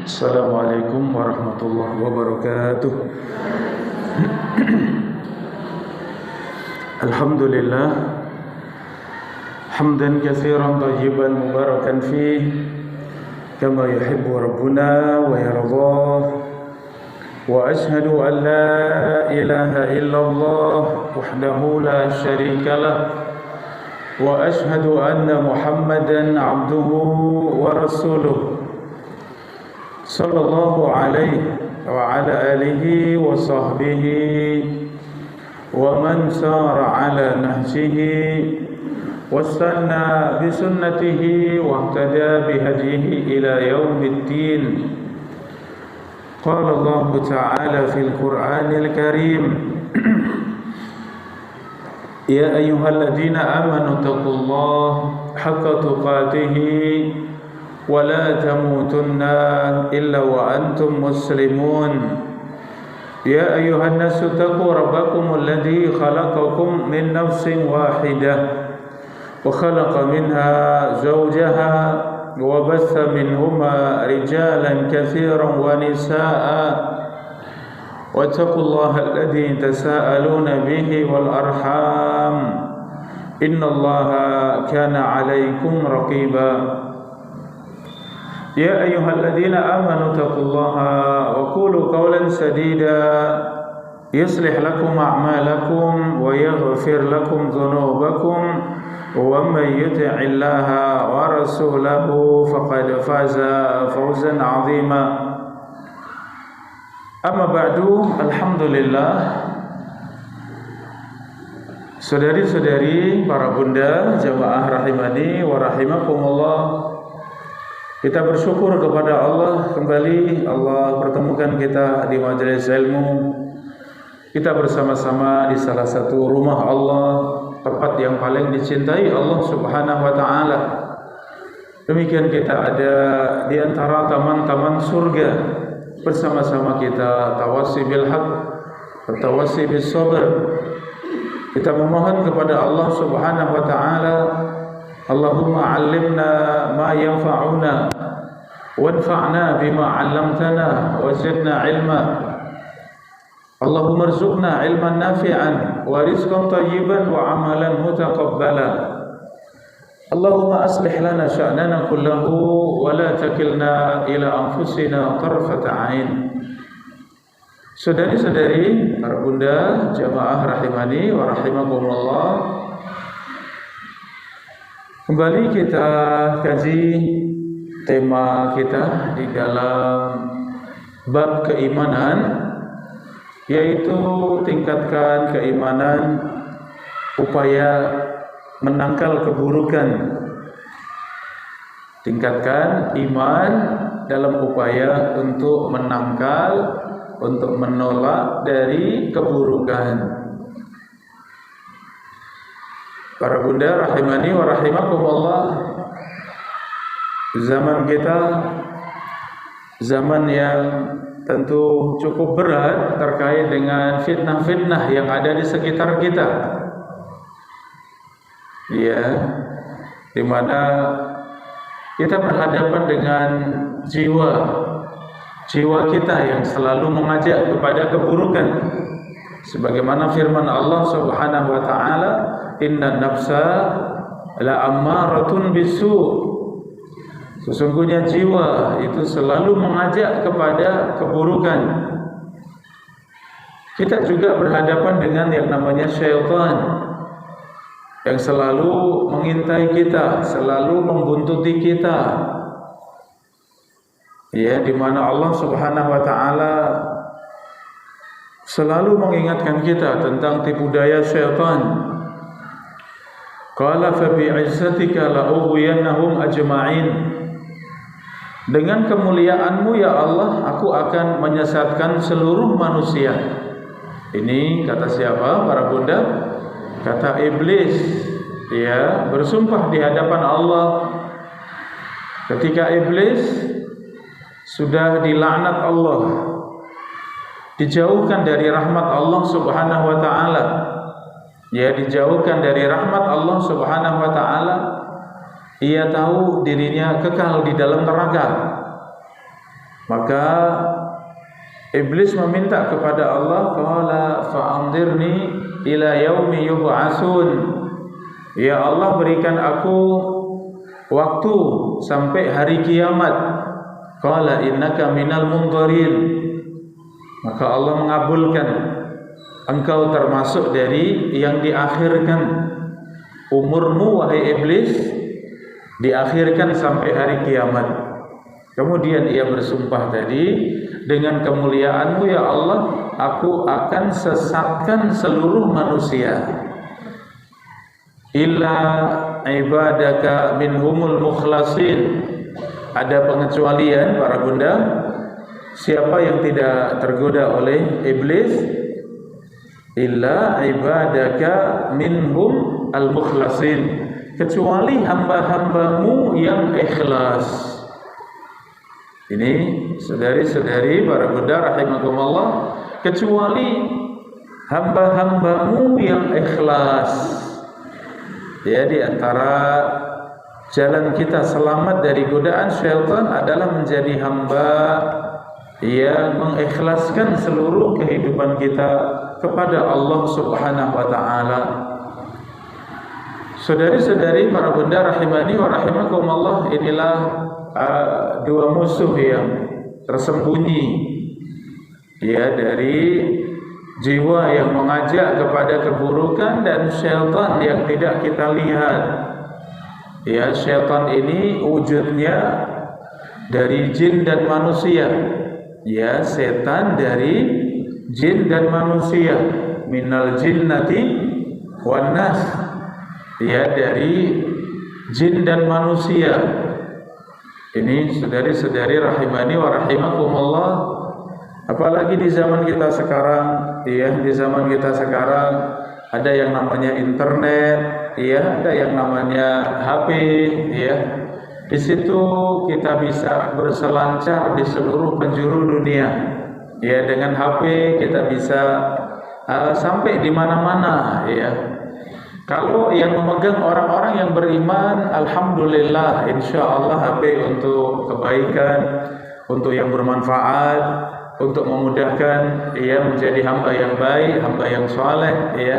Assalamualaikum warahmatullahi wabarakatuh. Alhamdulillah hamdan katsiran thayyiban mubarakan fih kama yuhibbu rabbuna wa yardah. Wa ashhadu an la ilaha illallah wahdahu la syarika lah. Wa ashhadu anna Muhammadan abduhu wa rasuluh. Sallallahu alaihi wa ala alihi wa sahbihi wa man sara ala nahjihi wastanna bi sunnatihi wa ihtada bi hadihi ila yaumiddin. Qala Allah Ta'ala fil Qur'anil Karim Ya ayyuhalladzina amanu taqullaha haqqa tuqatih ولا تموتن إلا وأنتم مسلمون يا أيها الناس اتقوا ربكم الذي خلقكم من نفس واحدة وخلق منها زوجها وبث منهما رجالا كثيرا ونساء واتقوا الله الذي تساءلون به والأرحام إن الله كان عليكم رقيبا يا أيها الذين آمنوا اتقوا الله وقولوا قولا سديدا يصلح لكم أعمالكم ويغفر لكم ذنوبكم ومن يطع الله ورسوله فقد فاز فوزا عظيما أما بعد الحمد لله. Saudari-saudari, para bunda, jamaah rahimani wa rahimakumullah, kita bersyukur kepada Allah kembali Allah pertemukan kita di majelis ilmu. Kita bersama-sama di salah satu rumah Allah, tempat yang paling dicintai Allah Subhanahu wa taala. Demikian kita ada di antara taman-taman surga. Bersama-sama kita tawassi bil haq, tawassi bis sabr. Kita memohon kepada Allah Subhanahu wa taala, Allahumma 'allimna ma yanfa'una wanfa'na bima 'allamtana wa zidna 'ilma. Allahumma arzuqna 'ilman nafi'an wa rizqan thayyiban wa 'amalan mutaqabbala. Allahumma aslih lana sya'nana kullahu wa la takilna ila anfusina tarfata 'ain. Saudari-saudari, para bunda, jamaah rahimani wa rahimakumullah, kembali kita kaji tema kita di dalam bab keimanan, yaitu tingkatkan keimanan, upaya menangkal keburukan. Tingkatkan iman dalam upaya untuk menangkal, untuk menolak dari keburukan. Para bunda rahimani wa rahimakumullah, zaman kita zaman yang tentu cukup berat terkait dengan fitnah-fitnah yang ada di sekitar kita. Ya, di mana kita berhadapan dengan jiwa kita yang selalu mengajak kepada keburukan. Sebagaimana firman Allah Subhanahu wa taala, inna nafsa la ammaratun bisu. Sesungguhnya jiwa itu selalu mengajak kepada keburukan. Kita juga berhadapan dengan yang namanya syaitan, yang selalu mengintai kita, selalu membuntuti kita. Ya, di mana Allah Subhanahu wa taala selalu mengingatkan kita tentang tipu daya syaitan. Qala fa bi'izzatika la'ughwiyannahum ajma'in. Dengan kemuliaanmu ya Allah, aku akan menyesatkan seluruh manusia. Ini kata siapa, para bunda? Kata iblis. Dia bersumpah di hadapan Allah. Ketika iblis sudah dilaknat Allah, dijauhkan dari rahmat Allah Subhanahu wa taala. Ya, dijauhkan dari rahmat Allah Subhanahu wa taala. Ia tahu dirinya kekal di dalam neraka. Maka iblis meminta kepada Allah, qala fa'anzirni ila yaumi yub'atsun. Ya Allah, berikan aku waktu sampai hari kiamat. Qala innaka minal munzirin. Maka Allah mengabulkan, engkau termasuk dari yang diakhirkan. Umurmu wahai iblis diakhirkan sampai hari kiamat. Kemudian ia bersumpah tadi, dengan kemuliaanmu ya Allah, aku akan sesatkan seluruh manusia. Illa ibadaka minhumul mukhlasin. Ada pengecualian para bunda. Siapa yang tidak tergoda oleh iblis? Illa ibadaka minhum al-mukhlasin. Kecuali hamba-hambamu yang ikhlas. Ini saudari-saudari para bunda rahimakumullah, kecuali hamba-hambamu yang ikhlas. Ya, di antara jalan kita selamat dari godaan syaitan adalah menjadi hamba yang mengikhlaskan seluruh kehidupan kita kepada Allah Subhanahu wa taala. Saudari-saudari para bunda rahimani wa rahimakumullah, inilah dua musuh yang tersembunyi ya dari jiwa yang mengajak kepada keburukan dan syaitan yang tidak kita lihat. Ya, syaitan ini wujudnya dari jin dan manusia. Ya, setan dari jin dan manusia, minal jinnati wan nas. Ya, dari jin dan manusia. Ini saudari-saudari rahimani wa rahimakumullah, apalagi di zaman kita sekarang, ya, di zaman kita sekarang ada yang namanya internet, ya, ada yang namanya HP, ya. Di situ kita bisa berselancar di seluruh penjuru dunia. Ya, dengan HP kita bisa sampai di mana-mana, ya. Kalau yang memegang orang-orang yang beriman, alhamdulillah, insya Allah HP untuk kebaikan, untuk yang bermanfaat, untuk memudahkan, ya, menjadi hamba yang baik, hamba yang saleh, ya.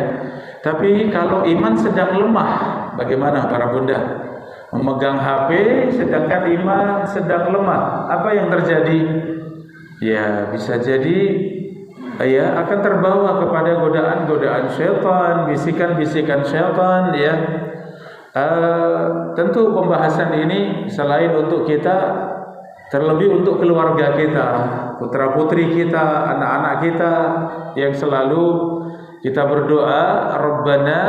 Tapi kalau iman sedang lemah, bagaimana para bunda? Memegang HP sedangkan iman sedang lemah, apa yang terjadi? Ya, bisa jadi ya akan terbawa kepada godaan-godaan syaitan, bisikan-bisikan syaitan, ya. Tentu pembahasan ini selain untuk kita, terlebih untuk keluarga kita, putra-putri kita, anak-anak kita, yang selalu kita berdoa, Rabbana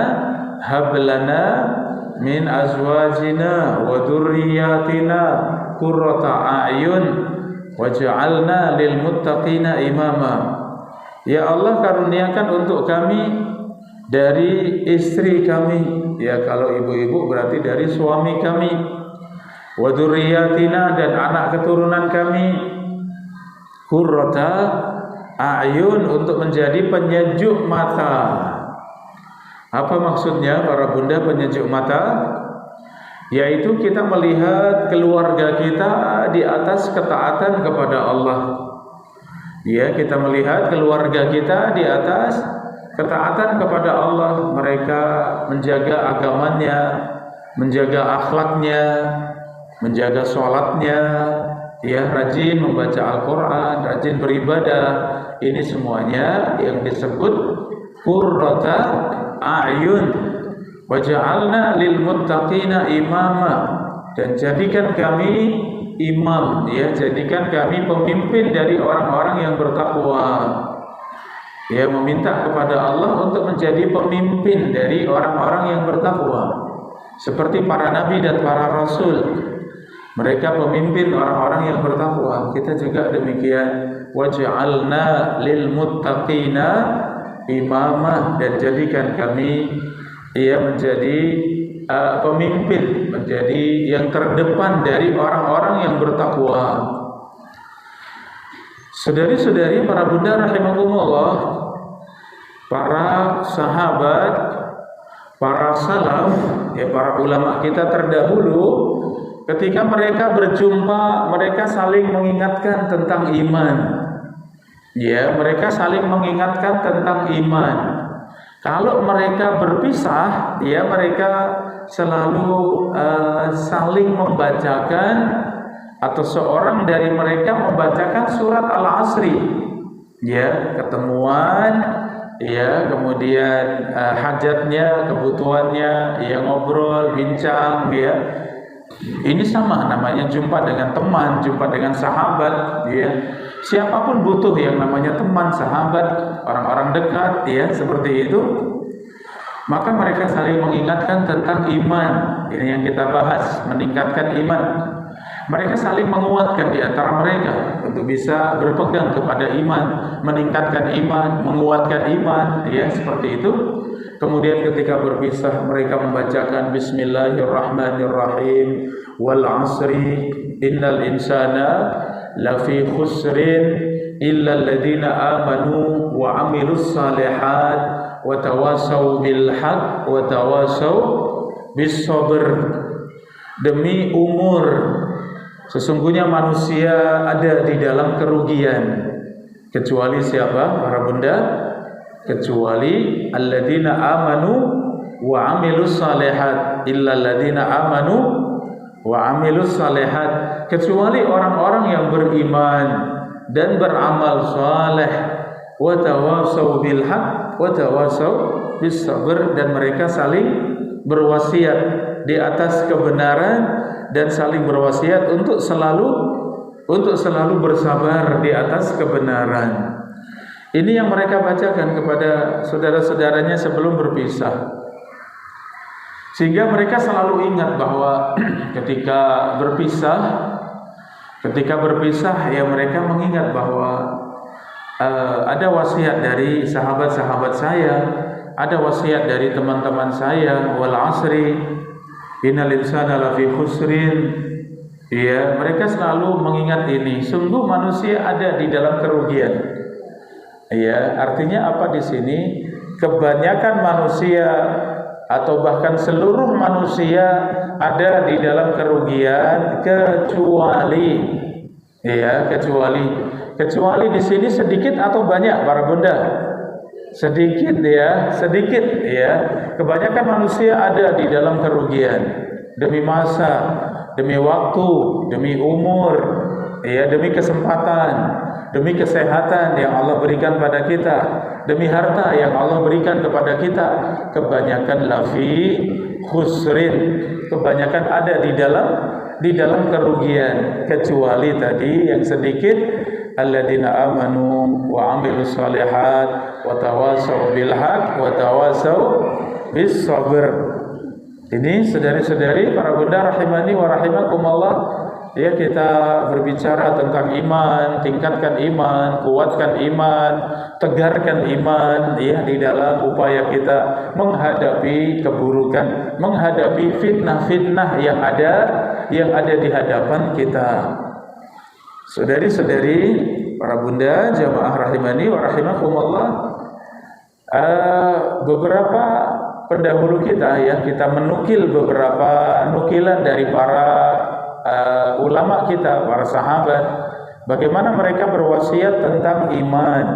hablana min azwajina wa dzurriyyatina qurrata a'yun waj'alna lil muttaqina imama. Ya Allah, karuniakan untuk kami dari istri kami, ya, kalau ibu-ibu berarti dari suami kami, wa dzurriyyatina, dan anak keturunan kami, qurrata a'yun, untuk menjadi penyejuk mata. Apa maksudnya para bunda penyejuk mata? Yaitu kita melihat keluarga kita di atas ketaatan kepada Allah. Ya, kita melihat keluarga kita di atas ketaatan kepada Allah. Mereka menjaga agamanya, menjaga akhlaknya, menjaga sholatnya, ya, rajin membaca Al-Quran, rajin beribadah. Ini semuanya yang disebut qurrata a'yun. Waja'alna lil muttaqina imama, dan jadikan kami imam, ya, jadikan kami pemimpin dari orang-orang yang bertakwa. Ya, meminta kepada Allah untuk menjadi pemimpin dari orang-orang yang bertakwa, seperti para nabi dan para rasul. Mereka pemimpin orang-orang yang bertakwa. Kita juga demikian. Waj'alna lil muttaqina imamah, dan jadikan kami, ia menjadi pemimpin, menjadi yang terdepan dari orang-orang yang bertakwa. Saudari-saudari para bunda rahimakumullah, para sahabat, para salaf, ya, para ulama kita terdahulu, ketika mereka berjumpa, mereka saling mengingatkan tentang iman. Ya, mereka saling mengingatkan tentang iman. Kalau mereka berpisah, ya mereka selalu saling membacakan, atau seorang dari mereka membacakan surat Al-Asri. Ya, ketemuan, ya, kemudian hajatnya, kebutuhannya, ya ngobrol, bincang, ya. Ini sama namanya jumpa dengan teman, jumpa dengan sahabat, ya. Siapapun butuh yang namanya teman, sahabat, orang-orang dekat, ya, seperti itu. Maka mereka saling mengingatkan tentang iman. Ini yang kita bahas, meningkatkan iman. Mereka saling menguatkan di antara mereka untuk bisa berpegang kepada iman, meningkatkan iman, menguatkan iman, ya, seperti itu. Kemudian ketika berpisah mereka membacakan Bismillahirrahmanirrahim, wal 'asri innal insana lafi khusrin illa alladziina amanu wa 'amilus shalihat wa tawasaw bil haqq wa tawasaw bis sabr. Demi umur, sesungguhnya manusia ada di dalam kerugian, kecuali siapa para bunda? Kecuali alladzina amanu wa amilus salihat, illa alladzina amanu wa amilus salihat, kecuali orang-orang yang beriman dan beramal saleh, wa tawasau bil haq wa tawasau bis sabr, dan mereka saling berwasiat di atas kebenaran dan saling berwasiat untuk selalu bersabar di atas kebenaran. Ini yang mereka bacakan kepada saudara-saudaranya sebelum berpisah. Sehingga mereka selalu ingat bahwa ketika berpisah ya mereka mengingat bahwa ada wasiat dari sahabat-sahabat saya, ada wasiat dari teman-teman saya, wal 'asri innal insana lafi khusrin. Ya, mereka selalu mengingat ini. Sungguh manusia ada di dalam kerugian. Ya, artinya apa di sini? Kebanyakan manusia atau bahkan seluruh manusia ada di dalam kerugian kecuali di sini sedikit atau banyak para bunda? Sedikit ya. Kebanyakan manusia ada di dalam kerugian demi masa, demi waktu, demi umur, ya, demi kesempatan, demi kesehatan yang Allah berikan pada kita, demi harta yang Allah berikan kepada kita. Kebanyakan lafi khusrin, kebanyakan ada di dalam kerugian, kecuali tadi yang sedikit, alladzina amanu wa amilus shalihat wa tawasau bil haq wa tawasau bis sabr. Ini saudari-saudari para bunda rahimani wa rahimakumullah, ya, kita berbicara tentang iman, tingkatkan iman, kuatkan iman, tegarkan iman, ya, di dalam upaya kita menghadapi keburukan, menghadapi fitnah-fitnah yang ada di hadapan kita. Saudari-saudari para bunda jamaah rahimani wa rahimakumullah, beberapa pendahulu kita, ya, kita menukil beberapa nukilan dari para ulama kita, para sahabat, bagaimana mereka berwasiat tentang iman.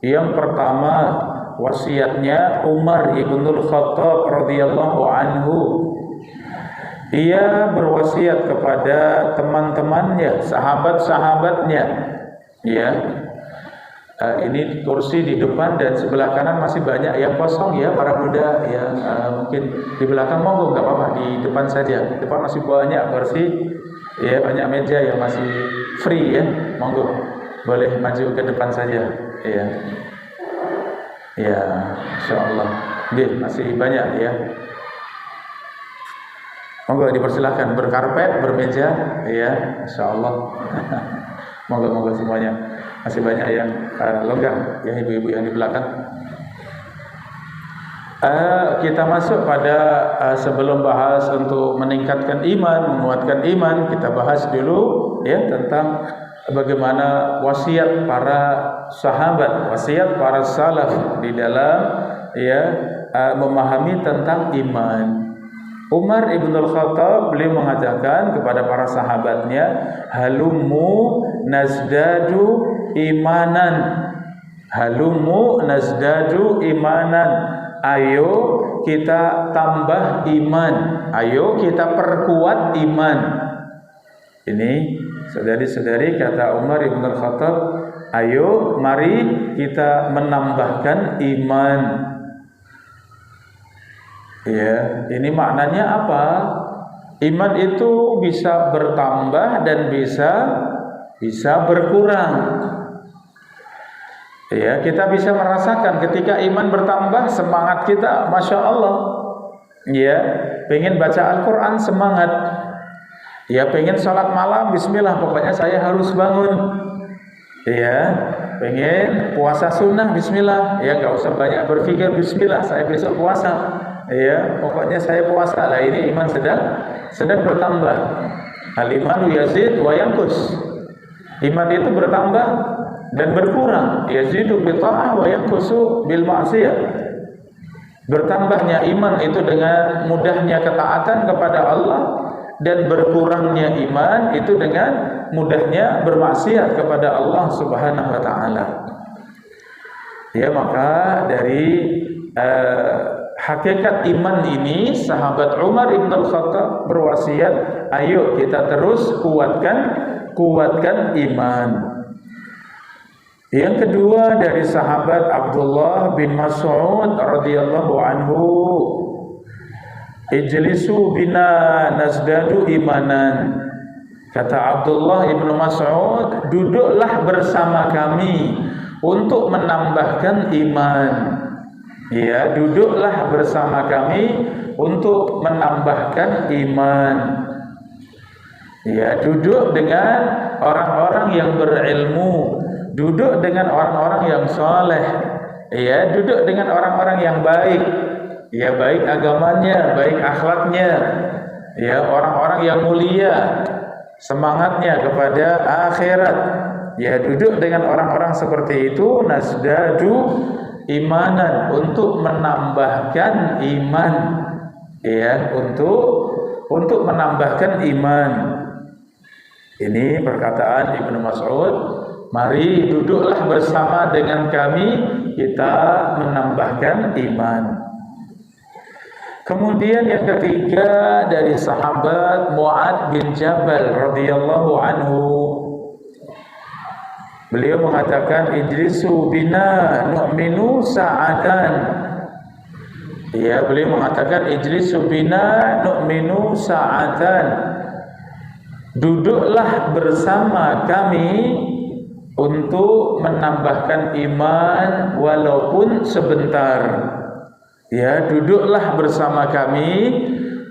Yang pertama, wasiatnya Umar ibnul Khattab radhiyallahu anhu. Ia berwasiat kepada teman-temannya, sahabat-sahabatnya, ya. Ini kursi di depan dan sebelah kanan masih banyak yang kosong, ya para bunda, ya, mungkin di belakang monggo, nggak apa-apa, di depan saja. Di depan masih banyak kursi, ya, banyak meja yang masih free, ya, monggo boleh maju ke depan saja, ya, ya, insyaallah, masih banyak, ya. Monggo dipersilakan, berkarpet, bermeja, ya, insyaallah. Monggo semuanya. Masih banyak yang longgar, ya, ibu-ibu yang di belakang. Kita masuk pada sebelum bahas untuk meningkatkan iman, menguatkan iman, kita bahas dulu, ya, tentang bagaimana wasiat para sahabat, wasiat para salaf di dalam, ya, memahami tentang iman. Umar ibn al-Khattab beliau mengatakan kepada para sahabatnya, halummu nazdadu imanan, halummu nazdadu imanan, ayo kita tambah iman, ayo kita perkuat iman. Ini saudari-saudari, kata Umar ibn al-Khattab, ayo mari kita menambahkan iman. Ya, ini maknanya apa? Iman itu bisa bertambah dan bisa berkurang. Ya, kita bisa merasakan ketika iman bertambah, semangat kita, masya Allah. Ya, pengen baca Al-Quran, semangat. Ya, pengen sholat malam, bismillah, pokoknya saya harus bangun. Ya, pengen puasa sunnah, bismillah. Ya, gak usah banyak berpikir, bismillah, saya besok puasa. Ya, pokoknya saya puasa. Lah, ini iman sedang bertambah. Al-imanu yazid wa yanqus. Iman itu bertambah dan berkurang. Yazidu bi ta'ah wa yanqusu bil ma'siyah. Bertambahnya iman itu dengan mudahnya ketaatan kepada Allah, dan berkurangnya iman itu dengan mudahnya bermaksiat kepada Allah Subhanahu wa taala. Ya, maka dari hakikat iman ini, sahabat Umar ibn al-Khattab berwasiat, ayo kita terus kuatkan iman. Yang kedua dari sahabat Abdullah bin Mas'ud radhiyallahu anhu, ijlisu bina nazdadu imanan. Kata Abdullah ibn Mas'ud, duduklah bersama kami untuk menambahkan iman. Ya, duduklah bersama kami untuk menambahkan iman. Ya, duduk dengan orang-orang yang berilmu, duduk dengan orang-orang yang soleh, ya, duduk dengan orang-orang yang baik, ya, baik agamanya, baik akhlaknya, ya, orang-orang yang mulia, semangatnya kepada akhirat. Ya, duduk dengan orang-orang seperti itu, nasdadu imanan, untuk menambahkan iman, ya, untuk menambahkan iman. Ini perkataan Ibnu Mas'ud, mari duduklah bersama dengan kami, kita menambahkan iman. Kemudian yang ketiga dari sahabat Mu'adz bin Jabal radhiyallahu anhu, beliau mengatakan, ijlisu bina nu'minu sa'atan. Ya, beliau mengatakan, ijlisu bina nu'minu sa'atan. Duduklah bersama kami untuk menambahkan iman walaupun sebentar. Ya, duduklah bersama kami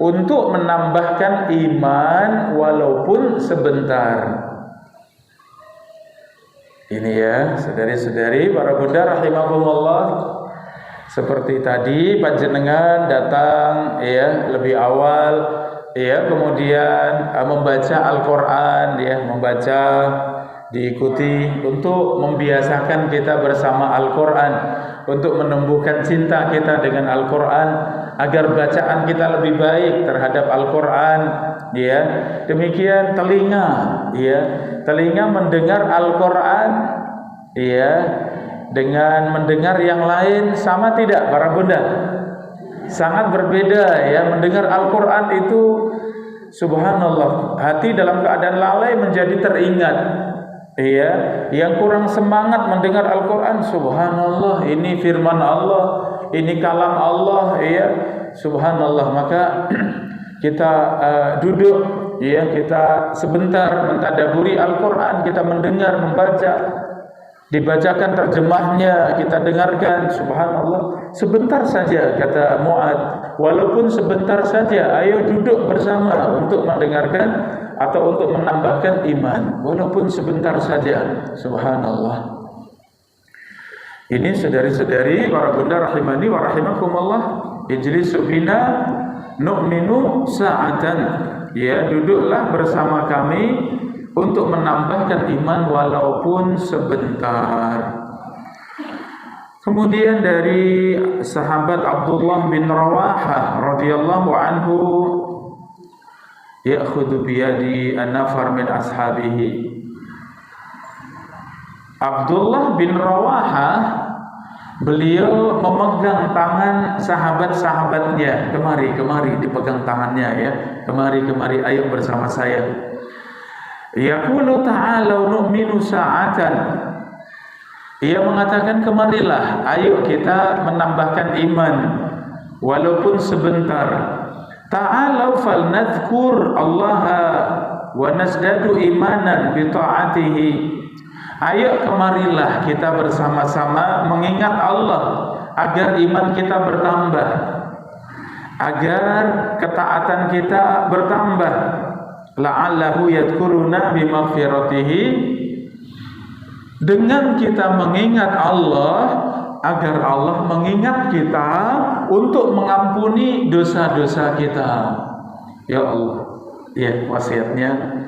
untuk menambahkan iman walaupun sebentar. Ini ya, saudari-saudari, para bunda rahimakumullah. Seperti tadi panjenengan datang ya lebih awal, ya, kemudian membaca Al-Qur'an, ya, membaca, diikuti untuk membiasakan kita bersama Al-Qur'an, untuk menumbuhkan cinta kita dengan Al-Qur'an, agar bacaan kita lebih baik terhadap Al-Qur'an, ya. Demikian telinga, ya, telinga mendengar Al-Qur'an, ya, dengan mendengar yang lain sama tidak para bunda? Sangat berbeda, ya. Mendengar Al-Qur'an itu subhanallah, hati dalam keadaan lalai menjadi teringat. Ya, yang kurang semangat mendengar Al-Qur'an, subhanallah, ini firman Allah, ini kalam Allah, ya, subhanallah. Maka kita duduk, ya, kita sebentar mentadaburi Al-Qur'an, kita mendengar, membaca, dibacakan terjemahnya, kita dengarkan, subhanallah, sebentar saja, kata Mu'adz, walaupun sebentar saja, ayo duduk bersama untuk mendengarkan atau untuk menambahkan iman, walaupun sebentar saja, subhanallah. Ini saudari-saudari, para bunda rahimani wa rahimakumullah, ijlisu bina nu'minu sa'atan. Ya, duduklah bersama kami untuk menambahkan iman walaupun sebentar. Kemudian dari sahabat Abdullah bin Rawahah radhiyallahu anhu, ya'khudhu biyadi an-nafar min ashabihi. Abdullah bin Rawaha, beliau memegang tangan sahabat-sahabatnya. Kemari dipegang tangannya ya. Kemari ayo bersama saya. Yaqulu ta'alu nu'minu sa'atan. Ia mengatakan kemarilah, ayo kita menambahkan iman walaupun sebentar. Ta'alu falnadhkur Allah wa nazdadu imanan bi ta'atihi. Ayo kemarilah kita bersama-sama mengingat Allah agar iman kita bertambah, agar ketaatan kita bertambah. La'allahu yadhkuruna bimaghfiratihi. Dengan kita mengingat Allah, agar Allah mengingat kita untuk mengampuni dosa-dosa kita. Ya Allah, ya wasiatnya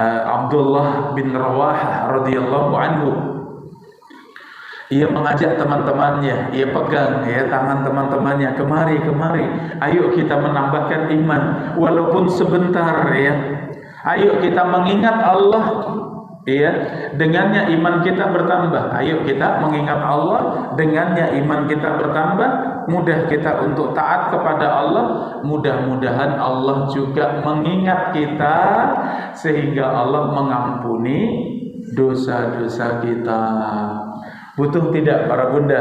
Abdullah bin Rawaha radhiyallahu anhu. Ia mengajak teman-temannya, ia pegang ya tangan teman-temannya, kemari, ayo kita menambahkan iman walaupun sebentar ya. Ayo kita mengingat Allah ya, dengannya iman kita bertambah. Ayo kita mengingat Allah, dengannya iman kita bertambah. Mudah kita untuk taat kepada Allah. Mudah-mudahan Allah juga mengingat kita sehingga Allah mengampuni dosa-dosa kita. Butuh tidak para bunda?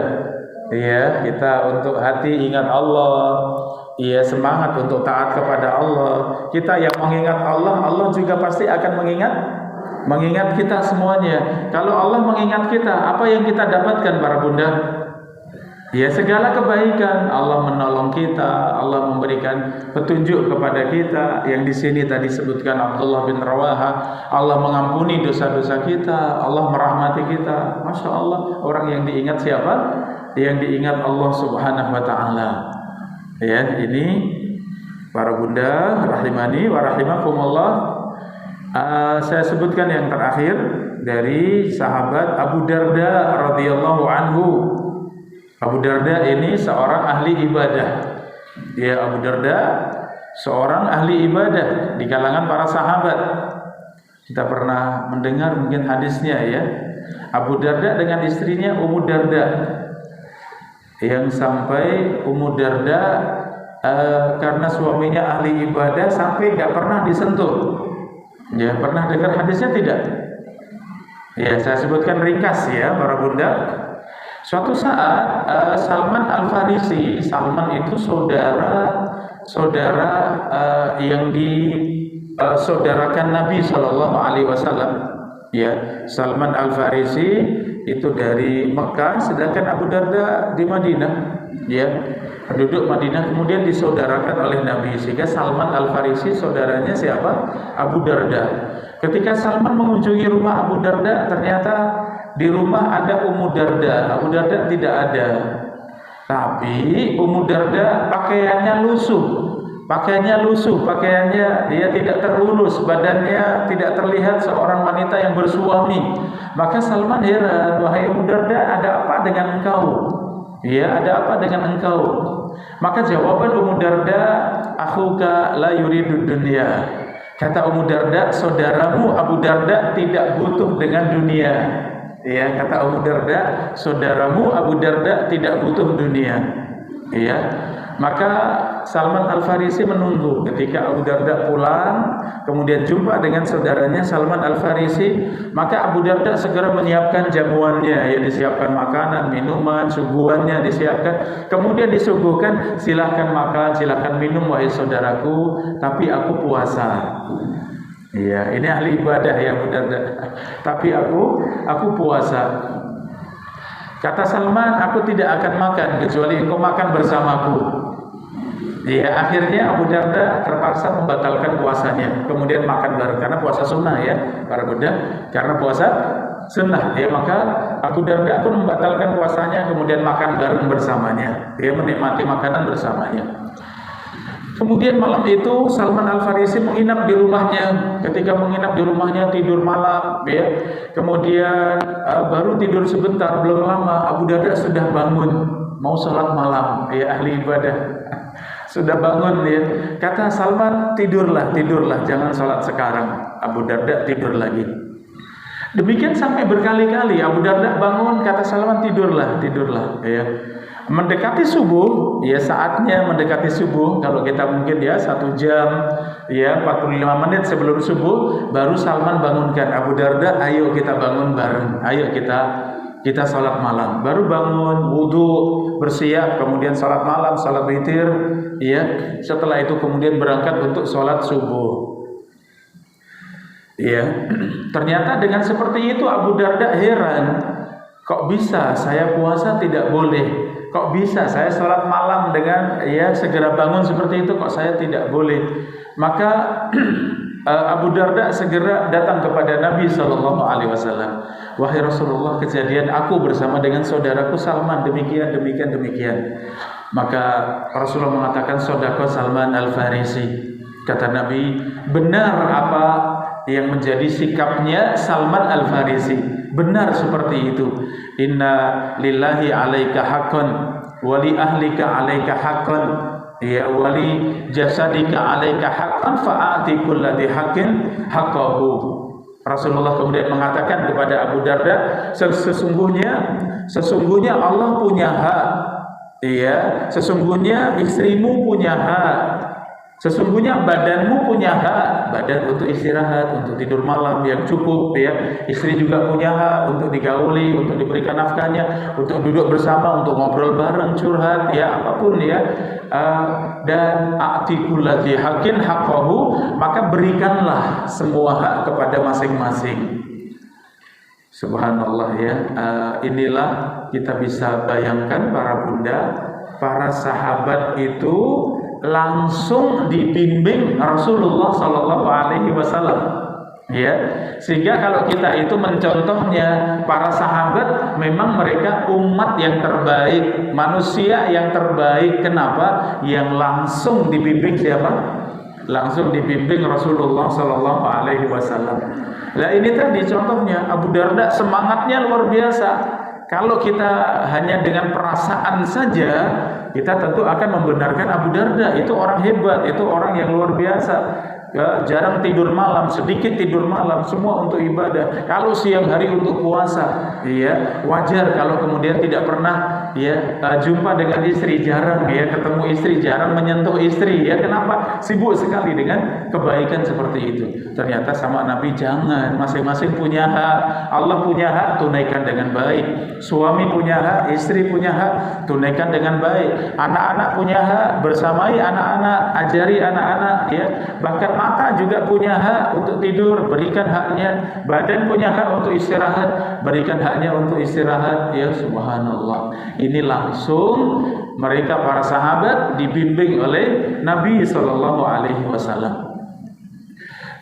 Ya, kita untuk hati ingat Allah. Iya, semangat untuk taat kepada Allah. Kita yang mengingat Allah, Allah juga pasti akan mengingat kita semuanya. Kalau Allah mengingat kita, apa yang kita dapatkan para bunda? Ya, segala kebaikan. Allah menolong kita, Allah memberikan petunjuk kepada kita. Yang di sini tadi sebutkan Abdullah bin Rawaha, Allah mengampuni dosa-dosa kita, Allah merahmati kita. Masya Allah, orang yang diingat siapa? Yang diingat Allah Subhanahu wa ta'ala. Ya, ini para bunda rahimani wa rahimakumullah. Saya sebutkan yang terakhir dari sahabat Abu Darda radhiyallahu anhu. Abu Darda ini seorang ahli ibadah. Ya, Abu Darda seorang ahli ibadah di kalangan para sahabat. Kita pernah mendengar mungkin hadisnya ya. Abu Darda dengan istrinya Ummu Darda, yang sampai Ummu Darda karena suaminya ahli ibadah sampai nggak pernah disentuh. Ya, pernah dengar hadisnya tidak? Ya, saya sebutkan ringkas ya para bunda. Suatu saat Salman Al-Farisi, Salman itu saudara yang disaudarakan Nabi Shallallahu Alaihi Wasallam. Ya, Salman Al-Farisi itu dari Mekah, sedangkan Abu Darda di Madinah. Ya, penduduk Madinah, kemudian disaudarakan oleh Nabi, sehingga Salman Al-Farisi saudaranya siapa? Abu Darda. Ketika Salman mengunjungi rumah Abu Darda, ternyata di rumah ada Ummu Darda. Abu Darda tidak ada. Tapi Ummu Darda pakaiannya lusuh, pakaiannya dia tidak terurus, badannya tidak terlihat seorang wanita yang bersuami. Maka Salman heran, wahai Ummu Darda, ada apa dengan engkau? Ya, ada apa dengan engkau? Maka jawaban Ummu Darda, akhuka la yuridu dunya. Kata Ummu Darda, saudaramu Abu Darda tidak butuh dengan dunia. Ya, kata Ummu Darda, saudaramu Abu Darda tidak butuh dunia. Ya, maka Salman Al-Farisi menunggu ketika Abu Darda pulang, kemudian jumpa dengan saudaranya Salman Al-Farisi, maka Abu Darda segera menyiapkan jamuannya, ya, disiapkan makanan, minuman, suguhannya disiapkan, kemudian disuguhkan, silakan makan, silakan minum wahai saudaraku, tapi aku puasa. Iya, ini ahli ibadah ya Abu Darda. Tapi aku puasa. Kata Salman, aku tidak akan makan kecuali engkau makan bersamaku. Ya, akhirnya Abu Darda terpaksa membatalkan puasanya, kemudian makan bareng karena puasa sunnah ya, para Buddha, karena puasa sunnah ya, maka Abu Darda pun membatalkan puasanya, kemudian makan bareng bersamanya. Dia menikmati makanan bersamanya. Kemudian malam itu Salman Al-Farisi menginap di rumahnya. Ketika menginap di rumahnya, tidur malam ya. Kemudian baru tidur sebentar, belum lama Abu Darda sudah bangun mau sholat malam ya, ahli ibadah. Sudah bangun dia. Kata Salman, tidurlah, jangan sholat sekarang. Abu Darda tidur lagi. Demikian sampai berkali-kali. Abu Darda bangun, kata Salman, tidurlah ya. Mendekati subuh, ya saatnya mendekati subuh. Kalau kita mungkin ya 1 jam, ya 45 menit sebelum subuh, baru Salman bangunkan Abu Darda, ayo kita bangun bareng, ayo kita sholat malam. Baru bangun, wudu, bersiap, kemudian sholat malam, sholat witir, ya. Setelah itu kemudian berangkat untuk sholat subuh. Ya, ternyata dengan seperti itu Abu Darda heran, kok bisa saya puasa tidak boleh? Kok bisa saya sholat malam dengan ya segera bangun seperti itu, kok saya tidak boleh? Maka Abu Darda segera datang kepada Nabi SAW. Wahai Rasulullah, kejadian aku bersama dengan saudaraku Salman demikian. Maka Rasulullah mengatakan, Sodaqah Salman Al-Farisi. Kata Nabi, benar apa yang menjadi sikapnya Salman Al-Farisi. Benar seperti itu. Inna lillahi alaika haqqan wa li ahlika alaika haqqan ya wa li jasadika alaika haqqan fa'ati kulladhi haqqin haqqahu. Rasulullah kemudian mengatakan kepada Abu Darda, sesungguhnya Allah punya hak. Ya, sesungguhnya istrimu punya hak. Sesungguhnya badanmu punya hak, badan untuk istirahat, untuk tidur malam yang cukup, ya. Istri juga punya hak untuk digauli, untuk diberikan nafkahnya, untuk duduk bersama, untuk ngobrol bareng, curhat, ya apapun, ya. Dan a'tikul ladzi haqqin haqqahu, maka berikanlah semua hak kepada masing-masing. Subhanallah, ya. Inilah kita bisa bayangkan para bunda, para sahabat itu langsung dibimbing Rasulullah SAW, ya. Sehingga kalau kita itu mencontohnya para sahabat, memang mereka umat yang terbaik, manusia yang terbaik. Kenapa? Yang langsung dibimbing siapa? Langsung dibimbing Rasulullah SAW. Nah ini tadi contohnya, Abu Darda semangatnya luar biasa. Kalau kita hanya dengan perasaan saja, kita tentu akan membenarkan Abu Darda itu orang hebat, itu orang yang luar biasa. Ya, jarang tidur malam, sedikit tidur malam, semua untuk ibadah. Kalau siang hari untuk puasa, ya wajar kalau kemudian tidak pernah ya jumpa dengan istri, jarang ya ketemu istri, jarang menyentuh istri. Ya kenapa? Sibuk sekali dengan kebaikan seperti itu. Ternyata sama Nabi jangan, masing-masing punya hak. Allah punya hak, tunaikan dengan baik. Suami punya hak, istri punya hak, tunaikan dengan baik. Anak-anak punya hak, bersamai anak-anak, ajari anak-anak, ya. Bahkan mata juga punya hak untuk tidur, berikan haknya. Badan punya hak untuk istirahat, berikan haknya untuk istirahat. Ya subhanallah. Ini langsung mereka para sahabat dibimbing oleh Nabi SAW.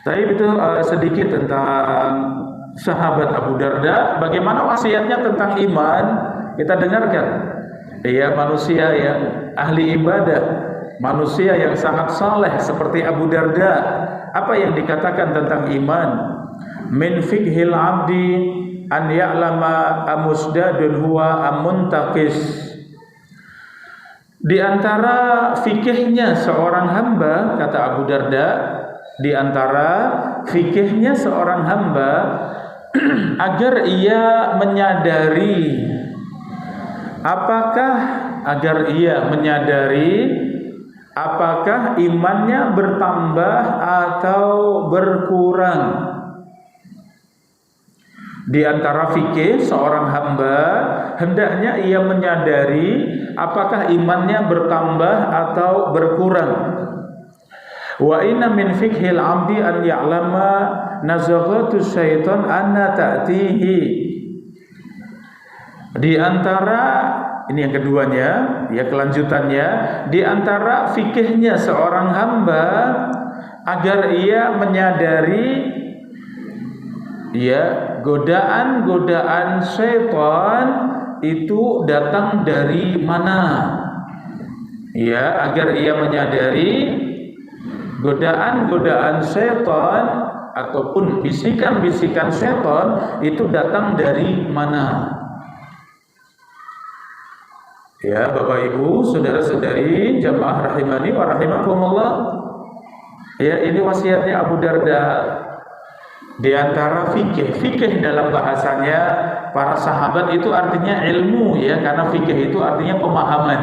Tapi itu sedikit tentang sahabat Abu Darda. Bagaimana wasiatnya tentang iman? Kita dengarkan. Ya, manusia yang ahli ibadah, manusia yang sangat saleh seperti Abu Darda. Apa yang dikatakan tentang iman? Min fiqhil abdi an ya'lama amusdadun huwa amuntaqis. Di antara fikihnya seorang hamba, kata Abu Darda, di antara fikihnya seorang hamba agar ia menyadari apakah imannya bertambah atau berkurang. Di antara fikih seorang hamba hendaknya ia menyadari apakah imannya bertambah atau berkurang. Wa inna min fikhil 'abdi an ya'lama nazaghatus syaitan anna ta'tihi. Di antara, ini yang keduanya, ya kelanjutannya, di antara fikihnya seorang hamba agar ia menyadari ya godaan-godaan syaitan itu datang dari mana. Ya, agar ia menyadari godaan-godaan syaitan ataupun bisikan-bisikan syaitan itu datang dari mana. Ya, Bapak Ibu, saudara-saudari, jamaah rahimani wa rahimakumullah. Ya, ini wasiatnya Abu Darda. Di antara fikih dalam bahasanya para sahabat itu artinya ilmu, ya, karena fikih itu artinya pemahaman.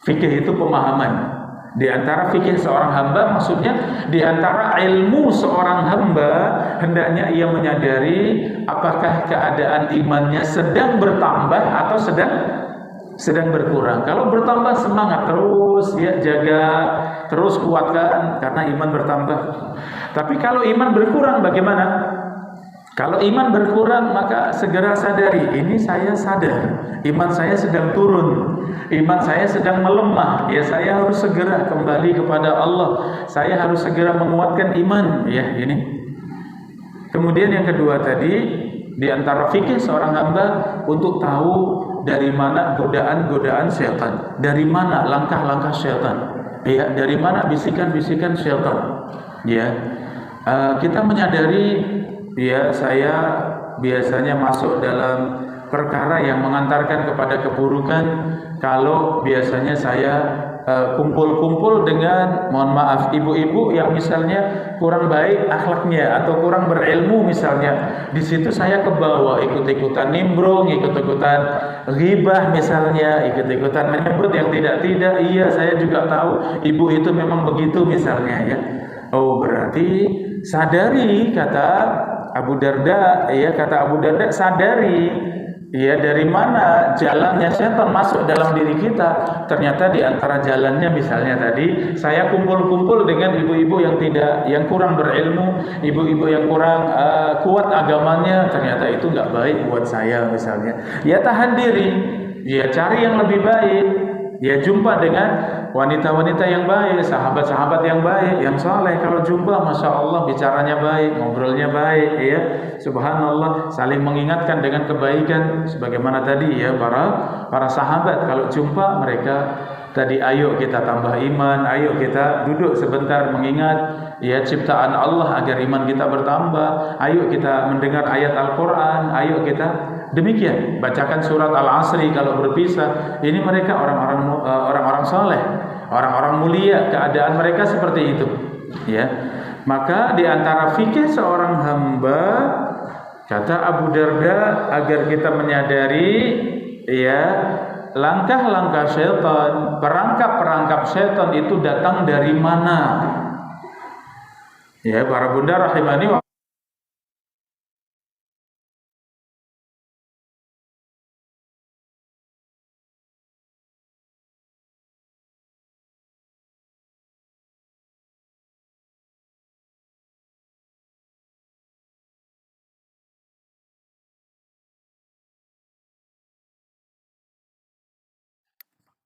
Fikih itu pemahaman. Di antara fikih seorang hamba, maksudnya di antara ilmu seorang hamba, hendaknya ia menyadari apakah keadaan imannya sedang bertambah atau sedang berkurang. Kalau bertambah, semangat terus, ya, jaga terus, kuatkan karena iman bertambah. Tapi kalau iman berkurang bagaimana? Kalau iman berkurang, maka segera sadari, ini saya sadar iman saya sedang turun, iman saya sedang melemah, ya, saya harus segera kembali kepada Allah, saya harus segera menguatkan iman, ya, ini. Kemudian yang kedua tadi, di antara fikih seorang hamba untuk tahu dari mana godaan-godaan syaitan, dari mana langkah-langkah syaitan, ya, dari mana bisikan-bisikan syaitan, ya. Kita menyadari, ya, saya biasanya masuk dalam perkara yang mengantarkan kepada keburukan kalau biasanya saya kumpul-kumpul dengan, mohon maaf, ibu-ibu yang misalnya kurang baik akhlaknya atau kurang berilmu misalnya. Di situ saya kebawa, ikut-ikutan nimbrung, ikut-ikutan ghibah misalnya, ikut-ikutan menyebut yang tidak-tidak. Iya, saya juga tahu ibu itu memang begitu misalnya, ya. Oh, berarti sadari, kata Abu Darda, ya, kata Abu Darda, sadari, ya, dari mana jalannya setan masuk dalam diri kita. Ternyata di antara jalannya misalnya tadi saya kumpul-kumpul dengan ibu-ibu yang kurang berilmu, ibu-ibu yang kurang kuat agamanya, ternyata itu nggak baik buat saya misalnya. Ya, tahan diri, ya, cari yang lebih baik, ya, jumpa dengan wanita-wanita yang baik, sahabat-sahabat yang baik, yang saleh. Kalau jumpa, masya Allah, bicaranya baik, ngobrolnya baik, ya, subhanallah, saling mengingatkan dengan kebaikan. Sebagaimana tadi, ya, para sahabat kalau jumpa mereka tadi, ayo kita tambah iman, ayo kita duduk sebentar mengingat, ya, ciptaan Allah agar iman kita bertambah. Ayo kita mendengar ayat Al-Quran, ayo kita demikian bacakan surat Al-Asri kalau berpisah. Ini mereka orang-orang soleh, orang-orang mulia, keadaan mereka seperti itu, ya. Maka di antara fikih seorang hamba, kata Abu Darda, agar kita menyadari, ya, langkah-langkah syaitan, perangkap-perangkap syaitan itu datang dari mana. Ya, para bunda rahimani.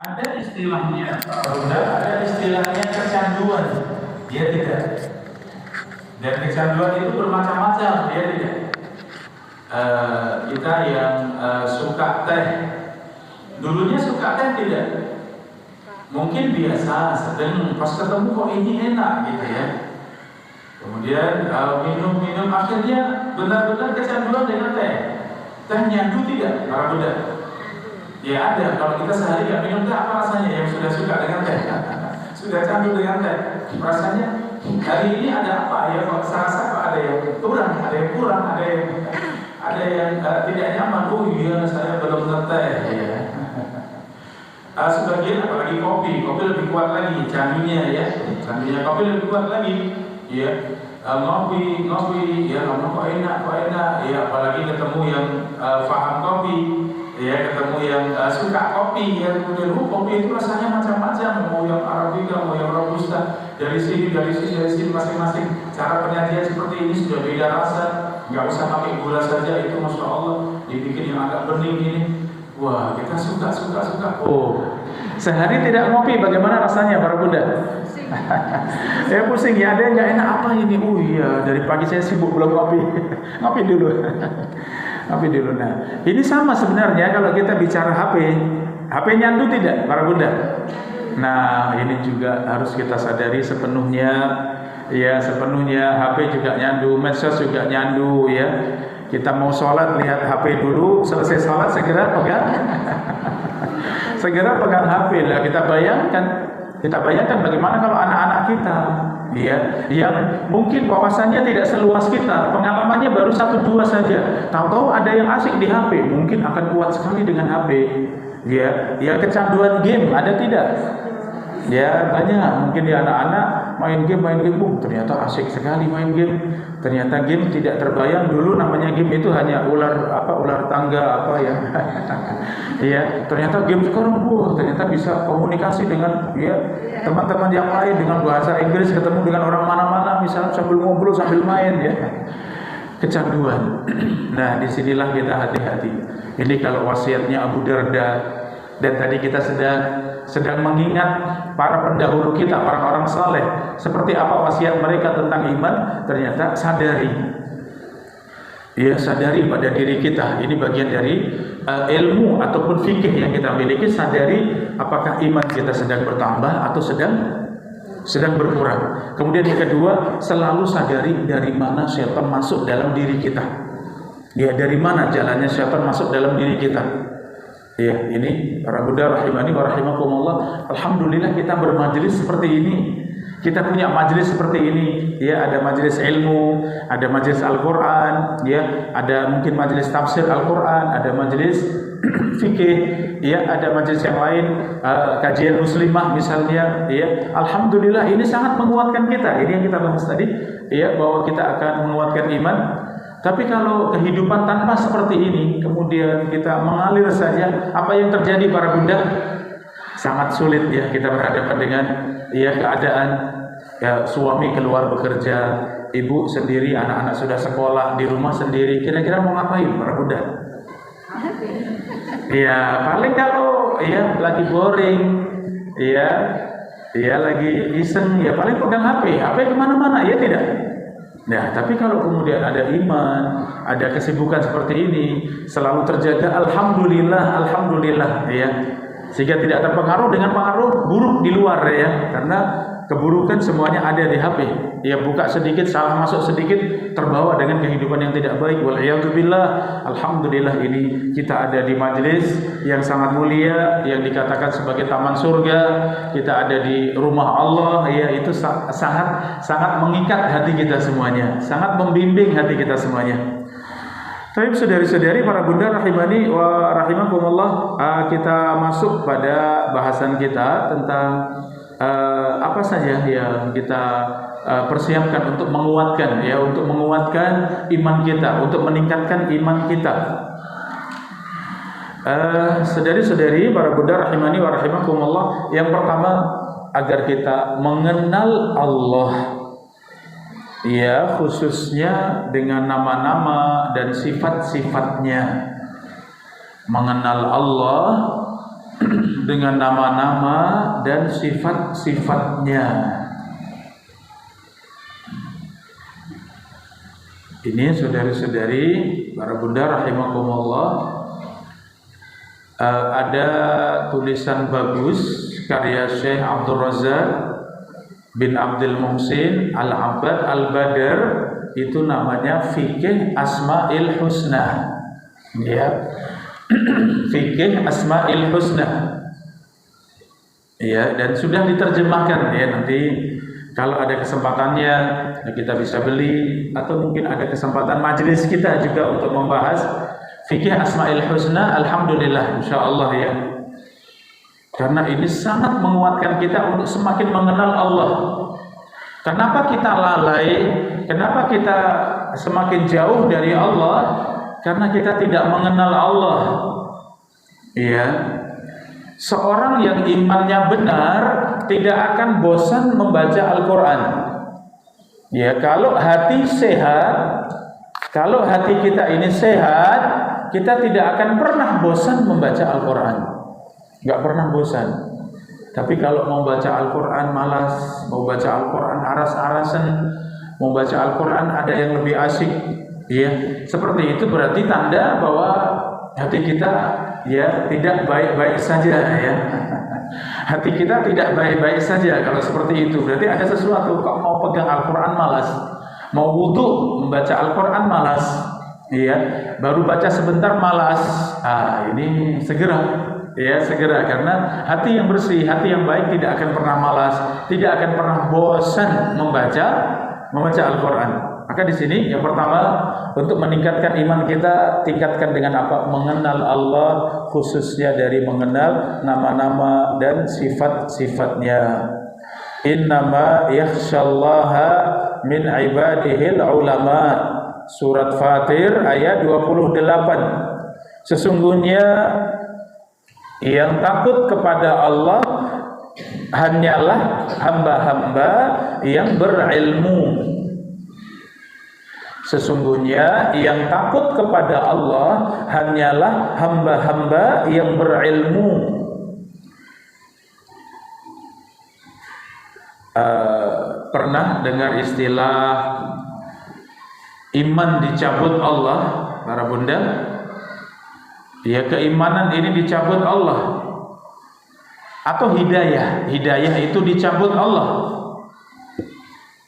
Ada istilahnya, ada istilahnya kecanduan, dia tidak. Dan kecanduan itu bermacam-macam, dia tidak. Kita yang suka teh, dulunya suka teh tidak. Mungkin biasa, sedang pas ketemu kok ini enak gitu, ya. Kemudian minum-minum, akhirnya benar-benar kecanduan dengan teh. Teh nyandu tidak, para Buddha? Ya ada, kalau kita sehari nggak minum teh, apa rasanya yang sudah suka dengan teh? Sudah candu dengan teh, rasanya hari ini ada apa ya? Kalau saya rasa kok ada yang kurang, ada yang tidak nyaman. Oh iya, saya belum ngeteh, ya. Sebagian apalagi kopi lebih kuat lagi candunya, ya. Candunya kopi lebih kuat lagi, ya. Ngopi, ya, ngomong kok enak, ya. Apalagi ketemu yang paham kopi, ya, ketemu yang suka kopi, ya. Kemudian kopi itu rasanya macam-macam, mau yang Arabica, mau yang Robusta, dari sini masing-masing cara penyajian seperti ini sudah beda rasa. Nggak usah pakai gula saja, itu masya Allah dibikin yang agak bening ini. Wah, kita suka. Oh, sehari tidak ngopi, bagaimana rasanya para bunda? Ya pusing, ya, ada yang nggak enak, apa ini? Oh iya, dari pagi saya sibuk belum ngopi. Ngopi dulu. Nah, ini sama sebenarnya kalau kita bicara HP nyandu tidak para bunda? Nah, ini juga harus kita sadari sepenuhnya, ya, sepenuhnya HP juga nyandu, medsos juga nyandu, ya. Kita mau sholat lihat HP dulu, selesai sholat segera pegang segera pegang HP lah. Kita bayangkan bagaimana kalau anak-anak kita, ya, yang mungkin wawasannya tidak seluas kita, pengalamannya baru 1-2 saja, tahu-tahu ada yang asik di HP, mungkin akan kuat sekali dengan HP. Ya, kecanduan game ada tidak? Ya, banyak. Mungkin di anak-anak main game, ternyata asik sekali main game. Ternyata game tidak terbayang dulu namanya game itu hanya ular tangga ya. Ya, ternyata game sekarang ternyata bisa komunikasi dengan teman-teman yang lain dengan bahasa Inggris, ketemu dengan orang mana-mana misalnya sambil ngobrol sambil main ya. Kecanduan. Nah, disinilah kita hati-hati. Ini kalau wasiatnya Abu Darda. Dan tadi kita sedang mengingat para pendahulu kita, orang-orang saleh, seperti apa wasiat mereka tentang iman. Ternyata sadari pada diri kita. Ini bagian dari ilmu ataupun fikih yang kita miliki. Sadari apakah iman kita sedang bertambah atau sedang berkurang. Kemudian yang kedua, selalu sadari dari mana syaitan masuk dalam diri kita. Ya, dari mana jalannya syaitan masuk dalam diri kita. Ya, ini para Buddha rahimani wa rahimakumullah. Alhamdulillah kita bermajelis seperti ini. Kita punya majelis seperti ini. Ya, ada majelis ilmu, ada majelis Al-Qur'an, ya, ada mungkin majelis tafsir Al-Qur'an, ada majelis fikih, ya, ada majelis yang lain, kajian muslimah misalnya, ya. Alhamdulillah ini sangat menguatkan kita. Ini yang kita bahas tadi, ya, bahwa kita akan menguatkan iman. Tapi kalau kehidupan tanpa seperti ini, kemudian kita mengalir saja, apa yang terjadi para bunda? Sangat sulit ya kita berhadapan dengan keadaan suami keluar bekerja, ibu sendiri, anak-anak sudah sekolah, di rumah sendiri. Kira-kira mau ngapain para bunda? Ya paling kalau lagi boring, lagi iseng, paling pegang HP kemana-mana, ya tidak? Nah, tapi kalau kemudian ada iman, ada kesibukan seperti ini, selalu terjaga, alhamdulillah, ya, sehingga tidak terpengaruh dengan pengaruh buruk di luar ya, karena keburukan semuanya ada di HP. Ya, buka sedikit, salah masuk sedikit, terbawa dengan kehidupan yang tidak baik. Wal'iyadzubillah. Alhamdulillah ini kita ada di majelis yang sangat mulia, yang dikatakan sebagai taman surga. Kita ada di rumah Allah, ya, itu sangat mengikat hati kita semuanya, sangat membimbing hati kita semuanya. Tapi saudari-saudari para bunda rahimani wa rahimakumullah, kita masuk pada bahasan kita tentang apa saja yang kita persiapkan untuk menguatkan iman kita, untuk meningkatkan iman kita. Saudari-saudari para bunda rahimani wa rahimakumullah, yang pertama agar kita mengenal Allah, ya, khususnya dengan nama-nama dan sifat-sifatnya. Mengenal Allah dengan nama-nama dan sifat-sifatnya. Ini saudari-saudari para bunda rahimakumullah, ada tulisan bagus karya Syekh Abdul Razak bin Abdul Muhsin Al-Abbad Al-Badr, itu namanya Fikih Asma'il Husna, ya. Fikih Asma'il Husna, ya, dan sudah diterjemahkan ya. Nanti kalau ada kesempatannya kita bisa beli, atau mungkin ada kesempatan majelis kita juga untuk membahas Fikih Asma'il Husna. Alhamdulillah, insyaallah ya. Karena ini sangat menguatkan kita untuk semakin mengenal Allah. Kenapa kita lalai? Kenapa kita semakin jauh dari Allah? Karena kita tidak mengenal Allah. Ya. Seorang yang imannya benar tidak akan bosan membaca Al-Qur'an. Ya, kalau hati sehat, kalau hati kita ini sehat, kita tidak akan pernah bosan membaca Al-Qur'an. Enggak pernah bosan. Tapi kalau mau baca Al-Qur'an malas, mau baca Al-Qur'an aras-arasan, mau baca Al-Qur'an ada yang lebih asik, ya, seperti itu berarti tanda bahwa hati kita ya tidak baik-baik saja ya. Hati kita tidak baik-baik saja kalau seperti itu. Berarti ada sesuatu. Kok mau pegang Al-Qur'an malas, mau wudu membaca Al-Qur'an malas, ya, baru baca sebentar malas. Ini segera ya segera, karena hati yang bersih, hati yang baik tidak akan pernah malas, tidak akan pernah bosan membaca Al-Quran. Maka di sini yang pertama, untuk meningkatkan iman kita, tingkatkan dengan apa? Mengenal Allah, khususnya dari mengenal nama-nama dan sifat-sifatnya. Innama yakhsyallaha min ibadihil ulama. Surat Fatir ayat 28. Sesungguhnya yang takut kepada Allah hanyalah hamba-hamba yang berilmu. Sesungguhnya yang takut kepada Allah hanyalah hamba-hamba yang berilmu. Pernah dengar istilah iman dicabut Allah, para bunda? Ya, keimanan ini dicabut Allah. Atau hidayah itu dicabut Allah.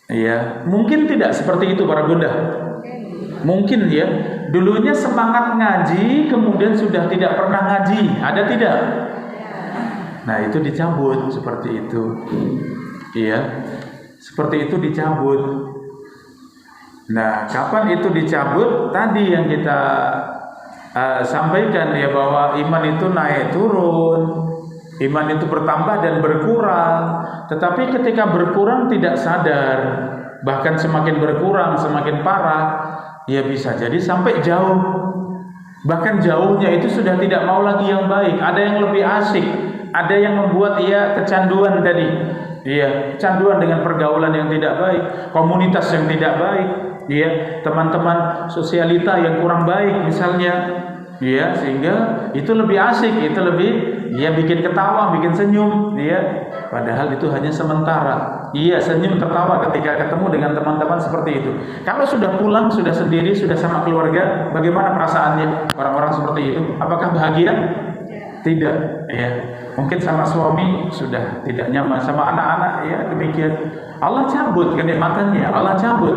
Ya, mungkin tidak seperti itu para bunda. Mungkin ya, dulunya semangat ngaji, kemudian sudah tidak pernah ngaji, ada tidak? Nah, itu dicabut seperti itu. Iya, seperti itu dicabut. Nah, kapan itu dicabut? Tadi yang kita sampaikan ya, bahwa iman itu naik turun, iman itu bertambah dan berkurang. Tetapi ketika berkurang tidak sadar, bahkan semakin berkurang semakin parah, ya bisa jadi sampai jauh. Bahkan jauhnya itu sudah tidak mau lagi yang baik, ada yang lebih asik, ada yang membuat ia kecanduan tadi. Iya, kecanduan dengan pergaulan yang tidak baik, komunitas yang tidak baik, iya, teman-teman sosialita yang kurang baik misalnya. Iya, sehingga itu lebih asik, itu lebih ya bikin ketawa, bikin senyum, iya. Padahal itu hanya sementara. Iya, senyum tertawa ketika ketemu dengan teman-teman seperti itu. Kalau sudah pulang, sudah sendiri, sudah sama keluarga, bagaimana perasaannya orang-orang seperti itu? Apakah bahagia? Tidak, ya. Mungkin sama suami sudah tidak nyaman, sama anak-anak ya demikian. Allah cabut kenikmatannya, Allah cabut.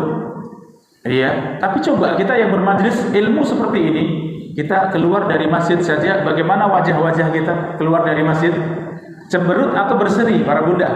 Iya, tapi coba kita yang bermajlis ilmu seperti ini, kita keluar dari masjid saja, bagaimana wajah-wajah kita keluar dari masjid? Cemberut atau berseri para bunda?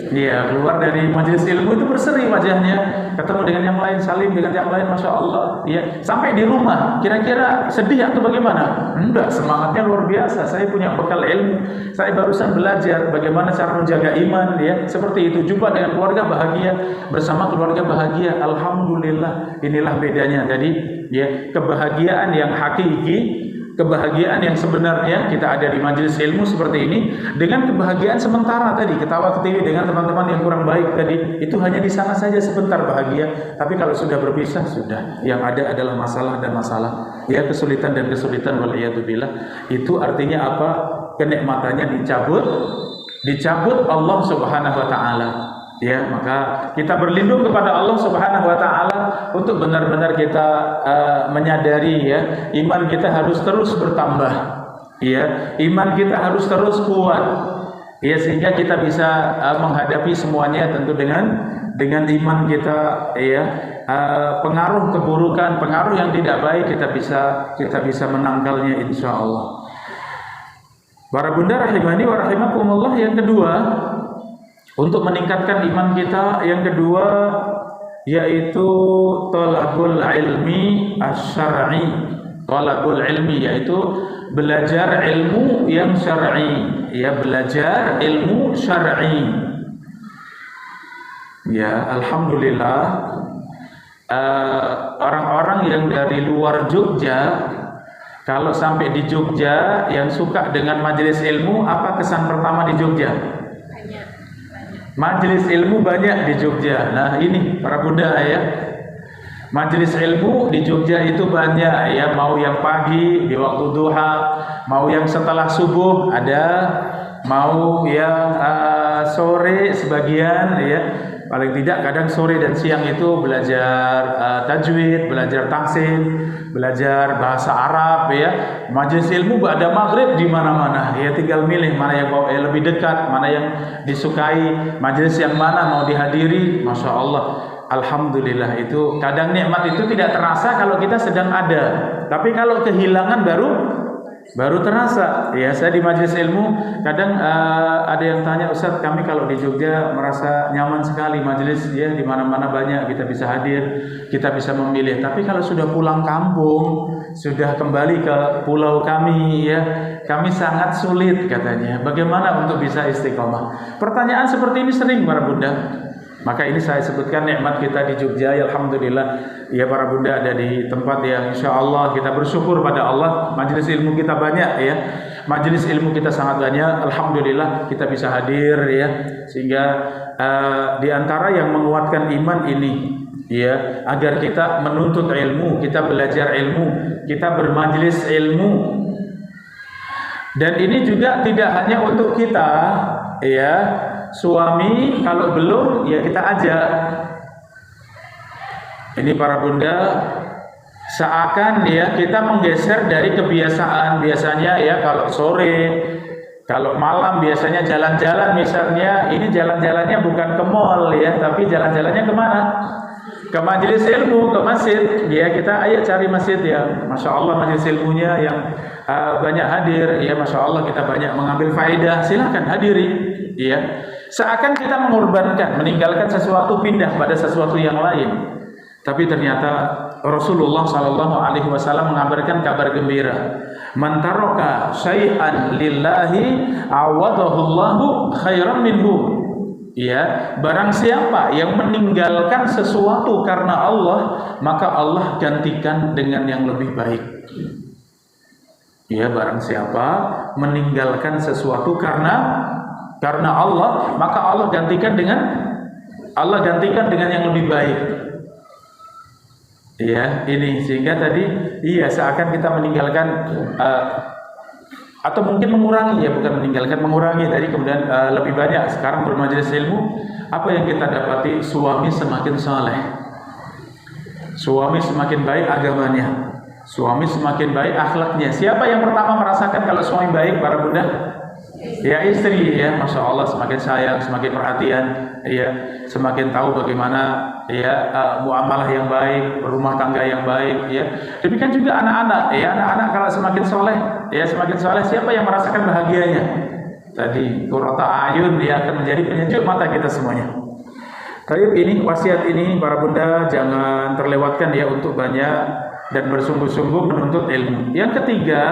Iya, keluar dari majelis ilmu itu berseri wajahnya, ketemu dengan yang lain, salim dengan yang lain, masya Allah. Iya, sampai di rumah, kira-kira sedih atau bagaimana? Enggak, semangatnya luar biasa. Saya punya bekal ilmu, saya barusan belajar bagaimana cara menjaga iman, ya, seperti itu. Jumpa dengan keluarga bahagia, bersama keluarga bahagia. Alhamdulillah, inilah bedanya. Jadi, ya, kebahagiaan yang hakiki, kebahagiaan yang sebenarnya kita ada di majelis ilmu seperti ini, dengan kebahagiaan sementara tadi, ketawa ketiwi dengan teman-teman yang kurang baik tadi, itu hanya di sana saja sebentar bahagia. Tapi kalau sudah berpisah, sudah yang ada adalah masalah dan masalah, ya, kesulitan dan kesulitan, waliyadzubillah. Itu artinya apa? Kenikmatannya dicabut Allah Subhanahu wa taala. Ya, maka kita berlindung kepada Allah Subhanahu wa taala untuk benar-benar kita menyadari, ya, iman kita harus terus bertambah. Ya, iman kita harus terus kuat. Ya, sehingga kita bisa menghadapi semuanya tentu dengan iman kita, ya. Pengaruh keburukan, pengaruh yang tidak baik kita bisa menangkalnya insyaallah. Para bunda rahimani wa rahimakumullah, yang kedua, untuk meningkatkan iman kita, yang kedua yaitu talabul ilmi asy-syar'i. Talabul ilmi yaitu belajar ilmu yang syar'i, ya, belajar ilmu syar'i. Ya, alhamdulillah, orang-orang yang dari luar Jogja, kalau sampai di Jogja yang suka dengan majelis ilmu, apa kesan pertama di Jogja? Majelis ilmu banyak di Jogja. Nah, ini para bunda, ya, majelis ilmu di Jogja itu banyak, ya, mau yang pagi di waktu duha, mau yang setelah subuh ada, mau yang sore sebagian, ya. Paling tidak kadang sore dan siang itu belajar tajwid, belajar tahsin, belajar bahasa Arab, ya. Majelis ilmu pada maghrib di mana-mana, ya, tinggal milih mana yang lebih dekat, mana yang disukai, majelis yang mana mau dihadiri. Masya Allah, alhamdulillah. Itu kadang nikmat itu tidak terasa kalau kita sedang ada, tapi kalau kehilangan baru terasa. Ya, saya di majelis ilmu kadang ada yang tanya, Ustaz, kami kalau di Jogja merasa nyaman sekali majelis, ya di mana-mana banyak, kita bisa hadir, kita bisa memilih. Tapi kalau sudah pulang kampung, sudah kembali ke pulau kami, ya kami sangat sulit katanya. Bagaimana untuk bisa istiqomah? Pertanyaan seperti ini sering para bunda. Maka ini saya sebutkan nikmat kita di Jogja, ya alhamdulillah. Ya para bunda ada di tempat yang insya Allah kita bersyukur pada Allah. Majelis ilmu kita banyak, ya. Majelis ilmu kita sangat banyak. Alhamdulillah kita bisa hadir, ya. Sehingga di antara yang menguatkan iman ini, ya, agar kita menuntut ilmu, kita belajar ilmu, kita bermajelis ilmu. Dan ini juga tidak hanya untuk kita, ya. Suami kalau belum, ya kita ajak. Ini para bunda, seakan ya kita menggeser dari kebiasaan. Biasanya ya kalau sore, kalau malam biasanya jalan-jalan misalnya. Ini jalan-jalannya bukan ke mall, ya, tapi jalan-jalannya kemana? Ke majelis ilmu, ke masjid. Ya kita ayo cari masjid, ya. Masya Allah majelis ilmunya yang banyak hadir, ya Masya Allah kita banyak mengambil faedah. Silahkan hadiri, ya. Seakan kita mengorbankan, meninggalkan sesuatu, pindah pada sesuatu yang lain. Tapi ternyata Rasulullah SAW mengabarkan kabar gembira. Man taraka syai'an lillahi awadahullahu khairan minhu. Ya, barang siapa yang meninggalkan sesuatu karena Allah, maka Allah gantikan dengan yang lebih baik. Ya, barang siapa meninggalkan sesuatu karena Allah, maka Allah gantikan dengan yang lebih baik. Ya, ini sehingga tadi iya seakan kita meninggalkan atau mungkin mengurangi, ya bukan meninggalkan, mengurangi tadi, kemudian lebih banyak sekarang bermajelis ilmu. Apa yang kita dapati? Suami semakin saleh, suami semakin baik agamanya, suami semakin baik akhlaknya. Siapa yang pertama merasakan kalau suami baik para bunda? Ya istri, ya Masya Allah semakin sayang, semakin perhatian, ya semakin tahu bagaimana ya muamalah yang baik, rumah tangga yang baik, ya. Demikian juga anak-anak, ya anak-anak kalau semakin soleh, ya semakin soleh, siapa yang merasakan bahagianya? Tadi qurrata ayun, dia akan menjadi penyejuk mata kita semuanya. Tapi ini wasiat ini para bunda jangan terlewatkan, ya, untuk banyak dan bersungguh-sungguh menuntut ilmu. Yang ketiga,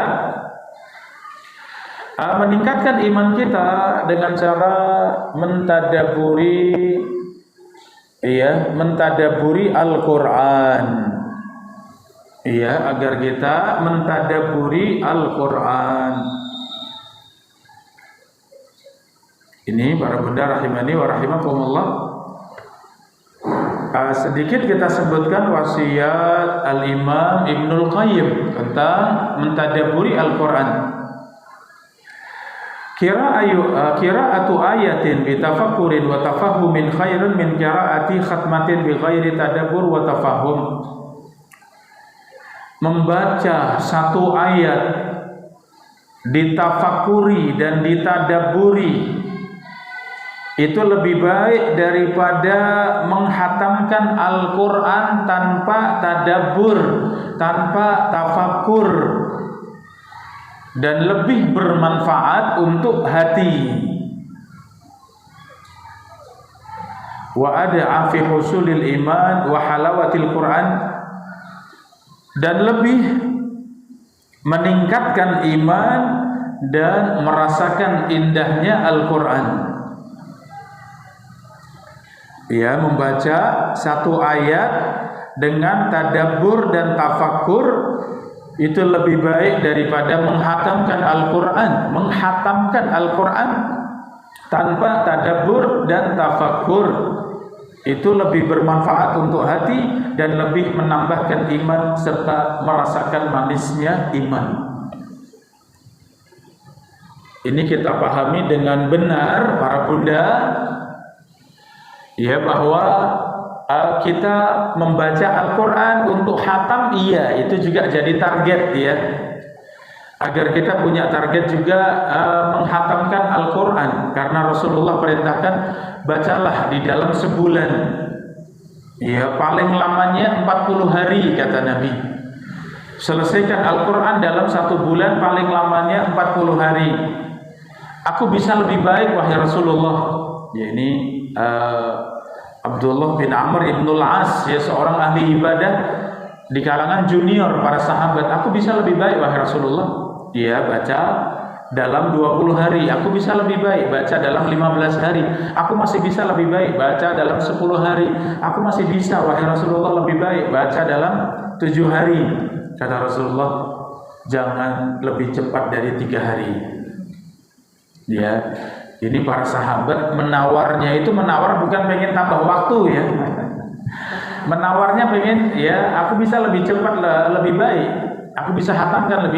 meningkatkan iman kita dengan cara mentadaburi Al-Quran, ya, agar kita mentadaburi Al-Quran. Ini para bunda rahimani wa rahimakumullah. Sedikit kita sebutkan wasiat Al-Imam Ibnul Qayyim tentang mentadaburi Al-Quran. Qira'atu ayatin bi tafakkurin wa tafahumin khairun min qira'ati khatmatin bi ghairi tadabbur wa tafahum. Membaca satu ayat ditafakuri dan ditadabburi itu lebih baik daripada menghatamkan Al-Quran tanpa tadabbur, tanpa tafakkur, dan lebih bermanfaat untuk hati. Wa ad'a fi husulil iman wa halawatil Quran, dan lebih meningkatkan iman dan merasakan indahnya Al-Quran. Ya, membaca satu ayat dengan tadabbur dan tafakkur itu lebih baik daripada menghatamkan Al-Quran. Menghatamkan Al-Quran tanpa tadabbur dan tafakkur itu lebih bermanfaat untuk hati dan lebih menambahkan iman serta merasakan manisnya iman. Ini kita pahami dengan benar para bunda, ya, bahwa kita membaca Al-Quran untuk khatam, iya, itu juga jadi target, ya, agar kita punya target juga menghatamkan Al-Quran, karena Rasulullah perintahkan bacalah di dalam sebulan, ya, paling lamanya 40 hari kata Nabi. selesaikan Al-Quran dalam 1 bulan, paling lamanya 40 hari. Aku bisa lebih baik wahai Rasulullah. Ya, ini Abdullah bin Amr ibnul As, ya, seorang ahli ibadah di kalangan junior para sahabat. Aku bisa lebih baik wahai Rasulullah. Dia baca dalam 20 hari. Aku bisa lebih baik baca dalam 15 hari. Aku masih bisa lebih baik baca dalam 10 hari. Aku masih bisa wahai Rasulullah lebih baik baca dalam 7 hari. Kata Rasulullah, jangan lebih cepat dari 3 hari. Ya, ini para sahabat menawarnya itu menawar bukan pengen tambah waktu, ya. Menawarnya pengen, ya, aku bisa lebih cepat, lebih baik. Aku bisa hatamkan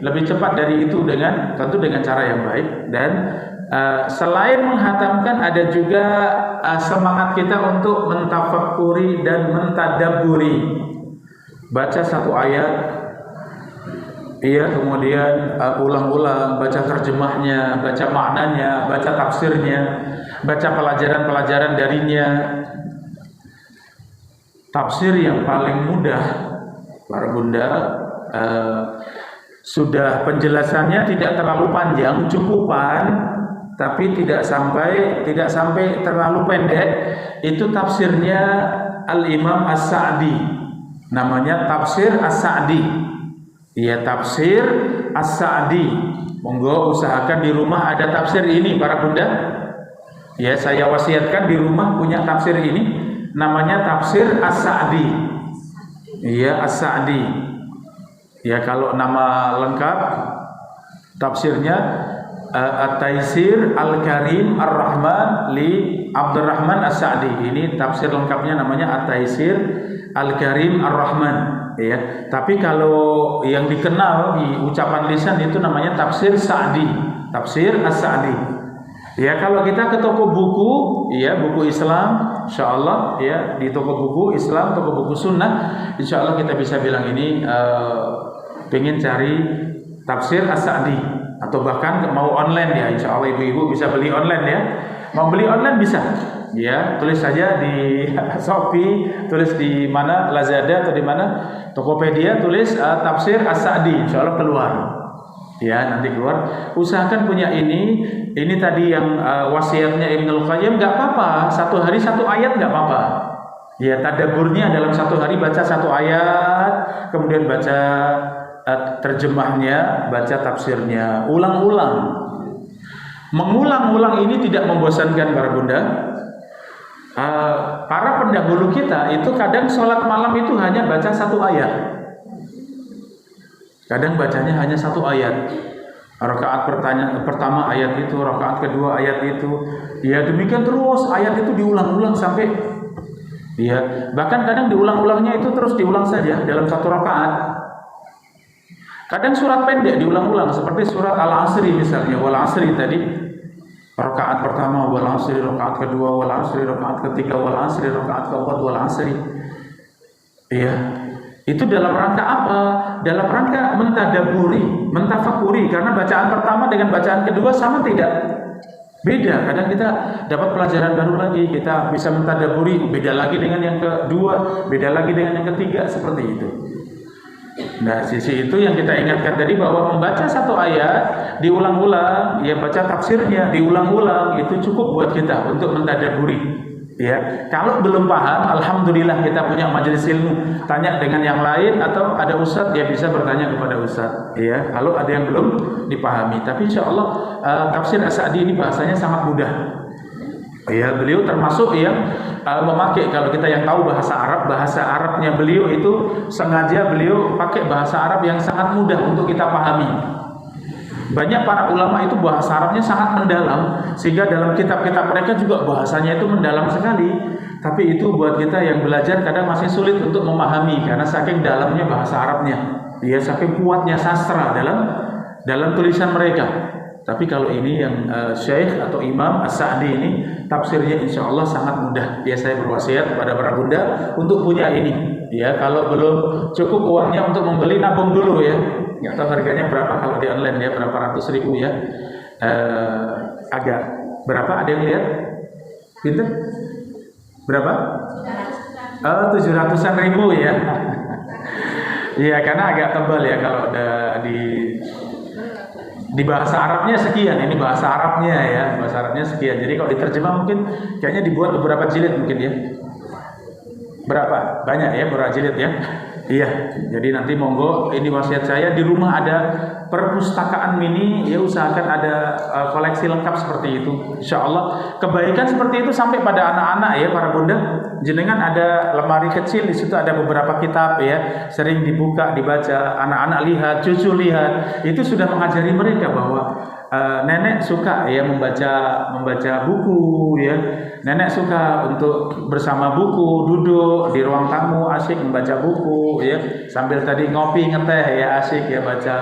lebih cepat dari itu dengan tentu dengan cara yang baik. Dan selain menghatamkan, ada juga semangat kita untuk mentafakuri dan mentadabburi. Baca 1 ayat, iya, kemudian ulang-ulang, baca terjemahnya, baca maknanya, baca tafsirnya, baca pelajaran-pelajaran darinya. Tafsir yang paling mudah, para bunda, sudah penjelasannya tidak terlalu panjang, cukupan, tapi tidak sampai terlalu pendek. Itu tafsirnya Al-Imam As-Sa'di. Namanya Tafsir As-Sa'di. Iya, Tafsir As-Sa'di. Monggo usahakan di rumah ada tafsir ini, para bunda. Ya, saya wasiatkan di rumah punya tafsir ini. Namanya Tafsir As-Sa'di. Iya, As-Sa'di. Ya, kalau nama lengkap tafsirnya At-Taisir Al-Karim Ar-Rahman li Abdurrahman As-Sa'di. Ini tafsir lengkapnya namanya At-Taisir Al-Karim Ar-Rahman, ya. Tapi kalau yang dikenal di ucapan lisan itu namanya Tafsir Sa'di, Tafsir As-Sa'di. Ya, kalau kita ke toko buku, ya, buku Islam, insyaallah, ya, di toko buku Islam, toko buku Sunnah, insyaallah kita bisa bilang ini pengen cari Tafsir As-Sa'di, atau bahkan mau online, ya, insyaallah ibu-ibu bisa beli online, ya. Mau beli online bisa, ya, tulis saja di Shopee, tulis di mana, Lazada atau di mana, Tokopedia, tulis Tafsir As-Sa'di, insyaallah keluar. Ya, nanti keluar. Usahakan punya ini tadi yang wasiatnya Ibnul Qayyim, nggak apa-apa, 1 hari 1 ayat nggak apa-apa. Ya, tadabburnya dalam 1 hari baca 1 ayat, kemudian baca terjemahnya, baca tafsirnya, ulang-ulang. Mengulang-ulang ini tidak membosankan, para bunda. Para pendahulu kita itu kadang sholat malam itu hanya baca 1 ayat. Kadang bacanya hanya 1 ayat. Rakaat pertama ayat itu, rakaat kedua ayat itu. Ya, demikian terus ayat itu diulang-ulang sampai, ya, bahkan kadang diulang-ulangnya itu terus diulang saja dalam 1 rakaat. Kadang surat pendek diulang-ulang seperti surat Al-Asri misalnya, Wal Asri tadi. Rakaat pertama Wal Asri, rakaat kedua Wal Asri, rakaat ketiga Wal Asri, rakaat keempat Wal Asri. Iya. Itu dalam rangka apa? Dalam rangka mentadabburi, mentafakuri, karena bacaan pertama dengan bacaan kedua sama tidak? Beda. Kadang kita dapat pelajaran baru lagi, kita bisa mentadabburi, beda lagi dengan yang kedua, beda lagi dengan yang ketiga, seperti itu. Nah, sisi itu yang kita ingatkan tadi, bahwa membaca 1 ayat diulang-ulang, ya, baca tafsirnya diulang-ulang, itu cukup buat kita untuk mentadabburi. Ya, kalau belum paham, alhamdulillah kita punya majelis ilmu, tanya dengan yang lain, atau ada ustadz, dia bisa bertanya kepada ustadz. Ya, kalau ada yang belum dipahami. Tapi insyaallah Tafsir As-Sa'di ini bahasanya sangat mudah. Ya, beliau termasuk yang memakai, kalau kita yang tahu bahasa Arabnya beliau itu sengaja beliau pakai bahasa Arab yang sangat mudah untuk kita pahami. Banyak para ulama itu bahasa Arabnya sangat mendalam, sehingga dalam kitab-kitab mereka juga bahasanya itu mendalam sekali. Tapi itu buat kita yang belajar kadang masih sulit untuk memahami, karena saking dalamnya bahasa Arabnya, ya, saking kuatnya sastra dalam tulisan mereka. Tapi kalau ini yang Syekh atau Imam As-Sa'di ini, tafsirnya insya Allah sangat mudah. Ya, saya berwasiat kepada para bunda untuk punya ini. Ya, kalau belum cukup uangnya untuk membeli, nabung dulu, ya. Nggak tahu harganya berapa kalau di online, ya, berapa ratus ribu, ya. Agak berapa? Ada yang lihat? Pinter? Berapa? 700-an ribu, ya. Iya, karena agak tebal ya kalau di bahasa Arabnya sekian, ini bahasa Arabnya ya, bahasa Arabnya sekian. Jadi kalau diterjemah mungkin kayaknya dibuat beberapa jilid mungkin ya. Berapa? Banyak ya, berapa jilid ya? Iya. Jadi nanti monggo, ini wasiat saya, di rumah ada perpustakaan mini, ya usahakan ada koleksi lengkap seperti itu. Insya Allah kebaikan seperti itu sampai pada anak-anak ya para bunda. Jenengan ada lemari kecil, di situ ada beberapa kitab ya, sering dibuka, dibaca, anak-anak lihat, cucu lihat, itu sudah mengajari mereka bahwa nenek suka ya membaca buku ya. Nenek suka untuk bersama buku, duduk di ruang tamu asyik membaca buku ya, sambil tadi ngopi ngeteh ya asyik ya baca.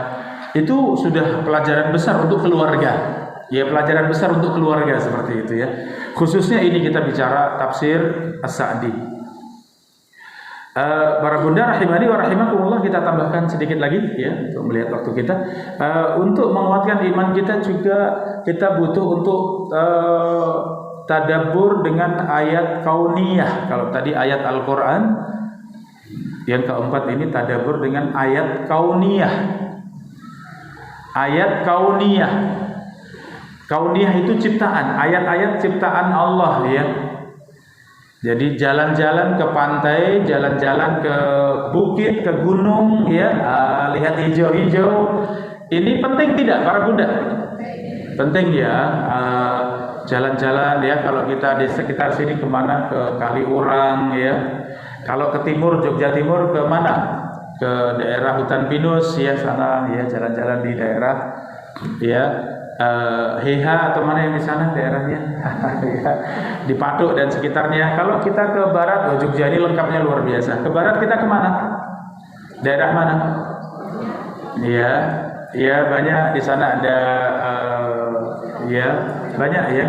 Itu sudah pelajaran besar untuk keluarga. Ya, pelajaran besar untuk keluarga seperti itu ya. Khususnya ini kita bicara tafsir As-Sa'di. Para bunda rahimani wa rahimakumullah, kita tambahkan sedikit lagi ya untuk melihat waktu kita. Untuk menguatkan iman kita juga kita butuh untuk tadabbur dengan ayat kauniyah. Kalau tadi ayat Al-Qur'an, yang keempat ini tadabbur dengan ayat kauniyah. Ayat kauniyah. Kauniyah itu ciptaan, ayat-ayat ciptaan Allah ya. Jadi jalan-jalan ke pantai, jalan-jalan ke bukit, ke gunung ya, lihat hijau-hijau. Ini penting tidak para bunda? Penting ya. Jalan-jalan ya, kalau kita di sekitar sini kemana? Ke Kaliurang ya. Kalau ke timur, Jogja Timur ke mana? Ke daerah Hutan Pinus ya, sana ya, jalan-jalan di daerah ya. Heha atau mana yang di sana daerahnya di Patok dan sekitarnya. Kalau kita ke barat, Jogja ini lengkapnya luar biasa. Ke barat kita kemana? Daerah mana? Iya, ya banyak di sana ada ya banyak ya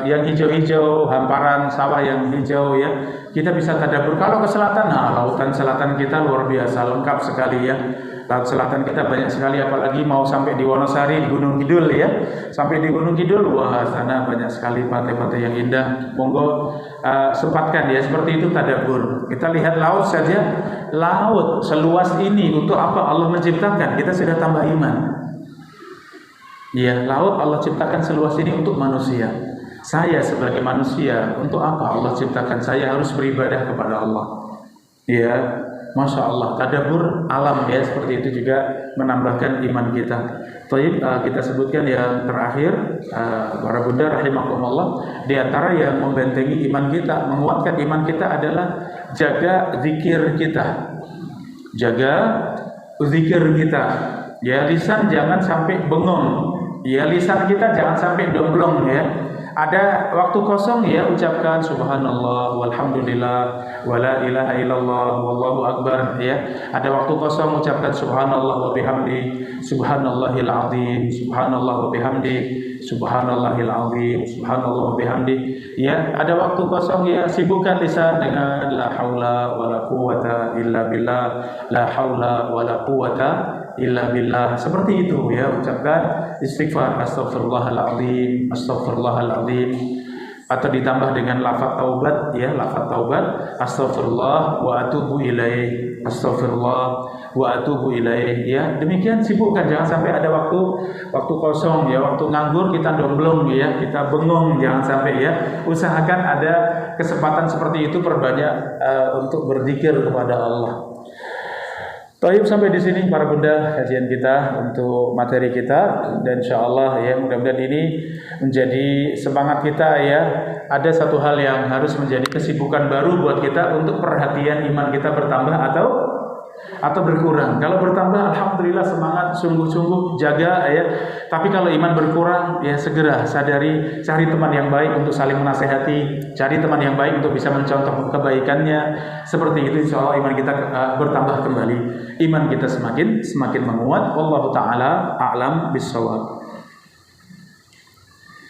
yang hijau-hijau, hamparan sawah yang hijau ya. Kita bisa tadabbur. Kalau ke selatan, nah lautan selatan kita luar biasa, lengkap sekali ya. Laut selatan kita banyak sekali, apalagi mau sampai di Wonosari, di Gunung Kidul ya. Sampai di Gunung Kidul, wah sana banyak sekali pantai-pantai yang indah. Monggo sempatkan ya, seperti itu tadabbur. Kita lihat laut saja, laut seluas ini untuk apa Allah menciptakan? Kita sudah tambah iman. Ya, laut Allah ciptakan seluas ini untuk manusia. Saya sebagai manusia, untuk apa Allah ciptakan? Saya harus beribadah kepada Allah. Ya, Masya Allah, tadabbur alam ya, seperti itu juga menambahkan iman kita. Baik, kita sebutkan yang terakhir, para bunda rahimakumullah, di antara yang membentengi iman kita, menguatkan iman kita adalah jaga zikir kita. Jaga zikir kita. Ya, lisan jangan sampai bengong. Ya, lisan kita jangan sampai domblong ya. Ada waktu kosong ya, ucapkan subhanallah walhamdulillah wala ilaha illallah wallahu akbar ya. Ada waktu kosong ucapkan subhanallah wa bihamdi subhanallahil azim subhanallah wa bihamdi subhanallahil azim subhanallah wa bihamdi ya. Ada waktu kosong ya, sibukkan lisan dengan la haula wala quwata illa billah, la haula wala quwata illa billah, seperti itu ya. Ucapkan istighfar astaghfirullahaladzim astaghfirullahaladzim, atau ditambah dengan lafaz taubat ya, lafaz taubat astaghfirullah wa atubu ilaih, astaghfirullah wa atubu ilaih ya. Demikian sibukkan, jangan sampai ada waktu kosong ya, waktu nganggur kita domblong ya, kita bengong, jangan sampai ya. Usahakan ada kesempatan seperti itu, perbanyak untuk berzikir kepada Allah. Baik, sampai di sini para bunda kajian kita untuk materi kita, dan insyaallah ya, mudah-mudahan ini menjadi semangat kita ya. Ada satu hal yang harus menjadi kesibukan baru buat kita, untuk perhatian iman kita bertambah atau berkurang. Kalau bertambah alhamdulillah, semangat sungguh-sungguh jaga ya. Tapi kalau iman berkurang ya, segera sadari, cari teman yang baik untuk saling menasehati, cari teman yang baik untuk bisa mencontoh kebaikannya. Seperti itu insyaallah iman kita bertambah kembali, iman kita semakin menguat. Wallahu taala a'lam bissawab.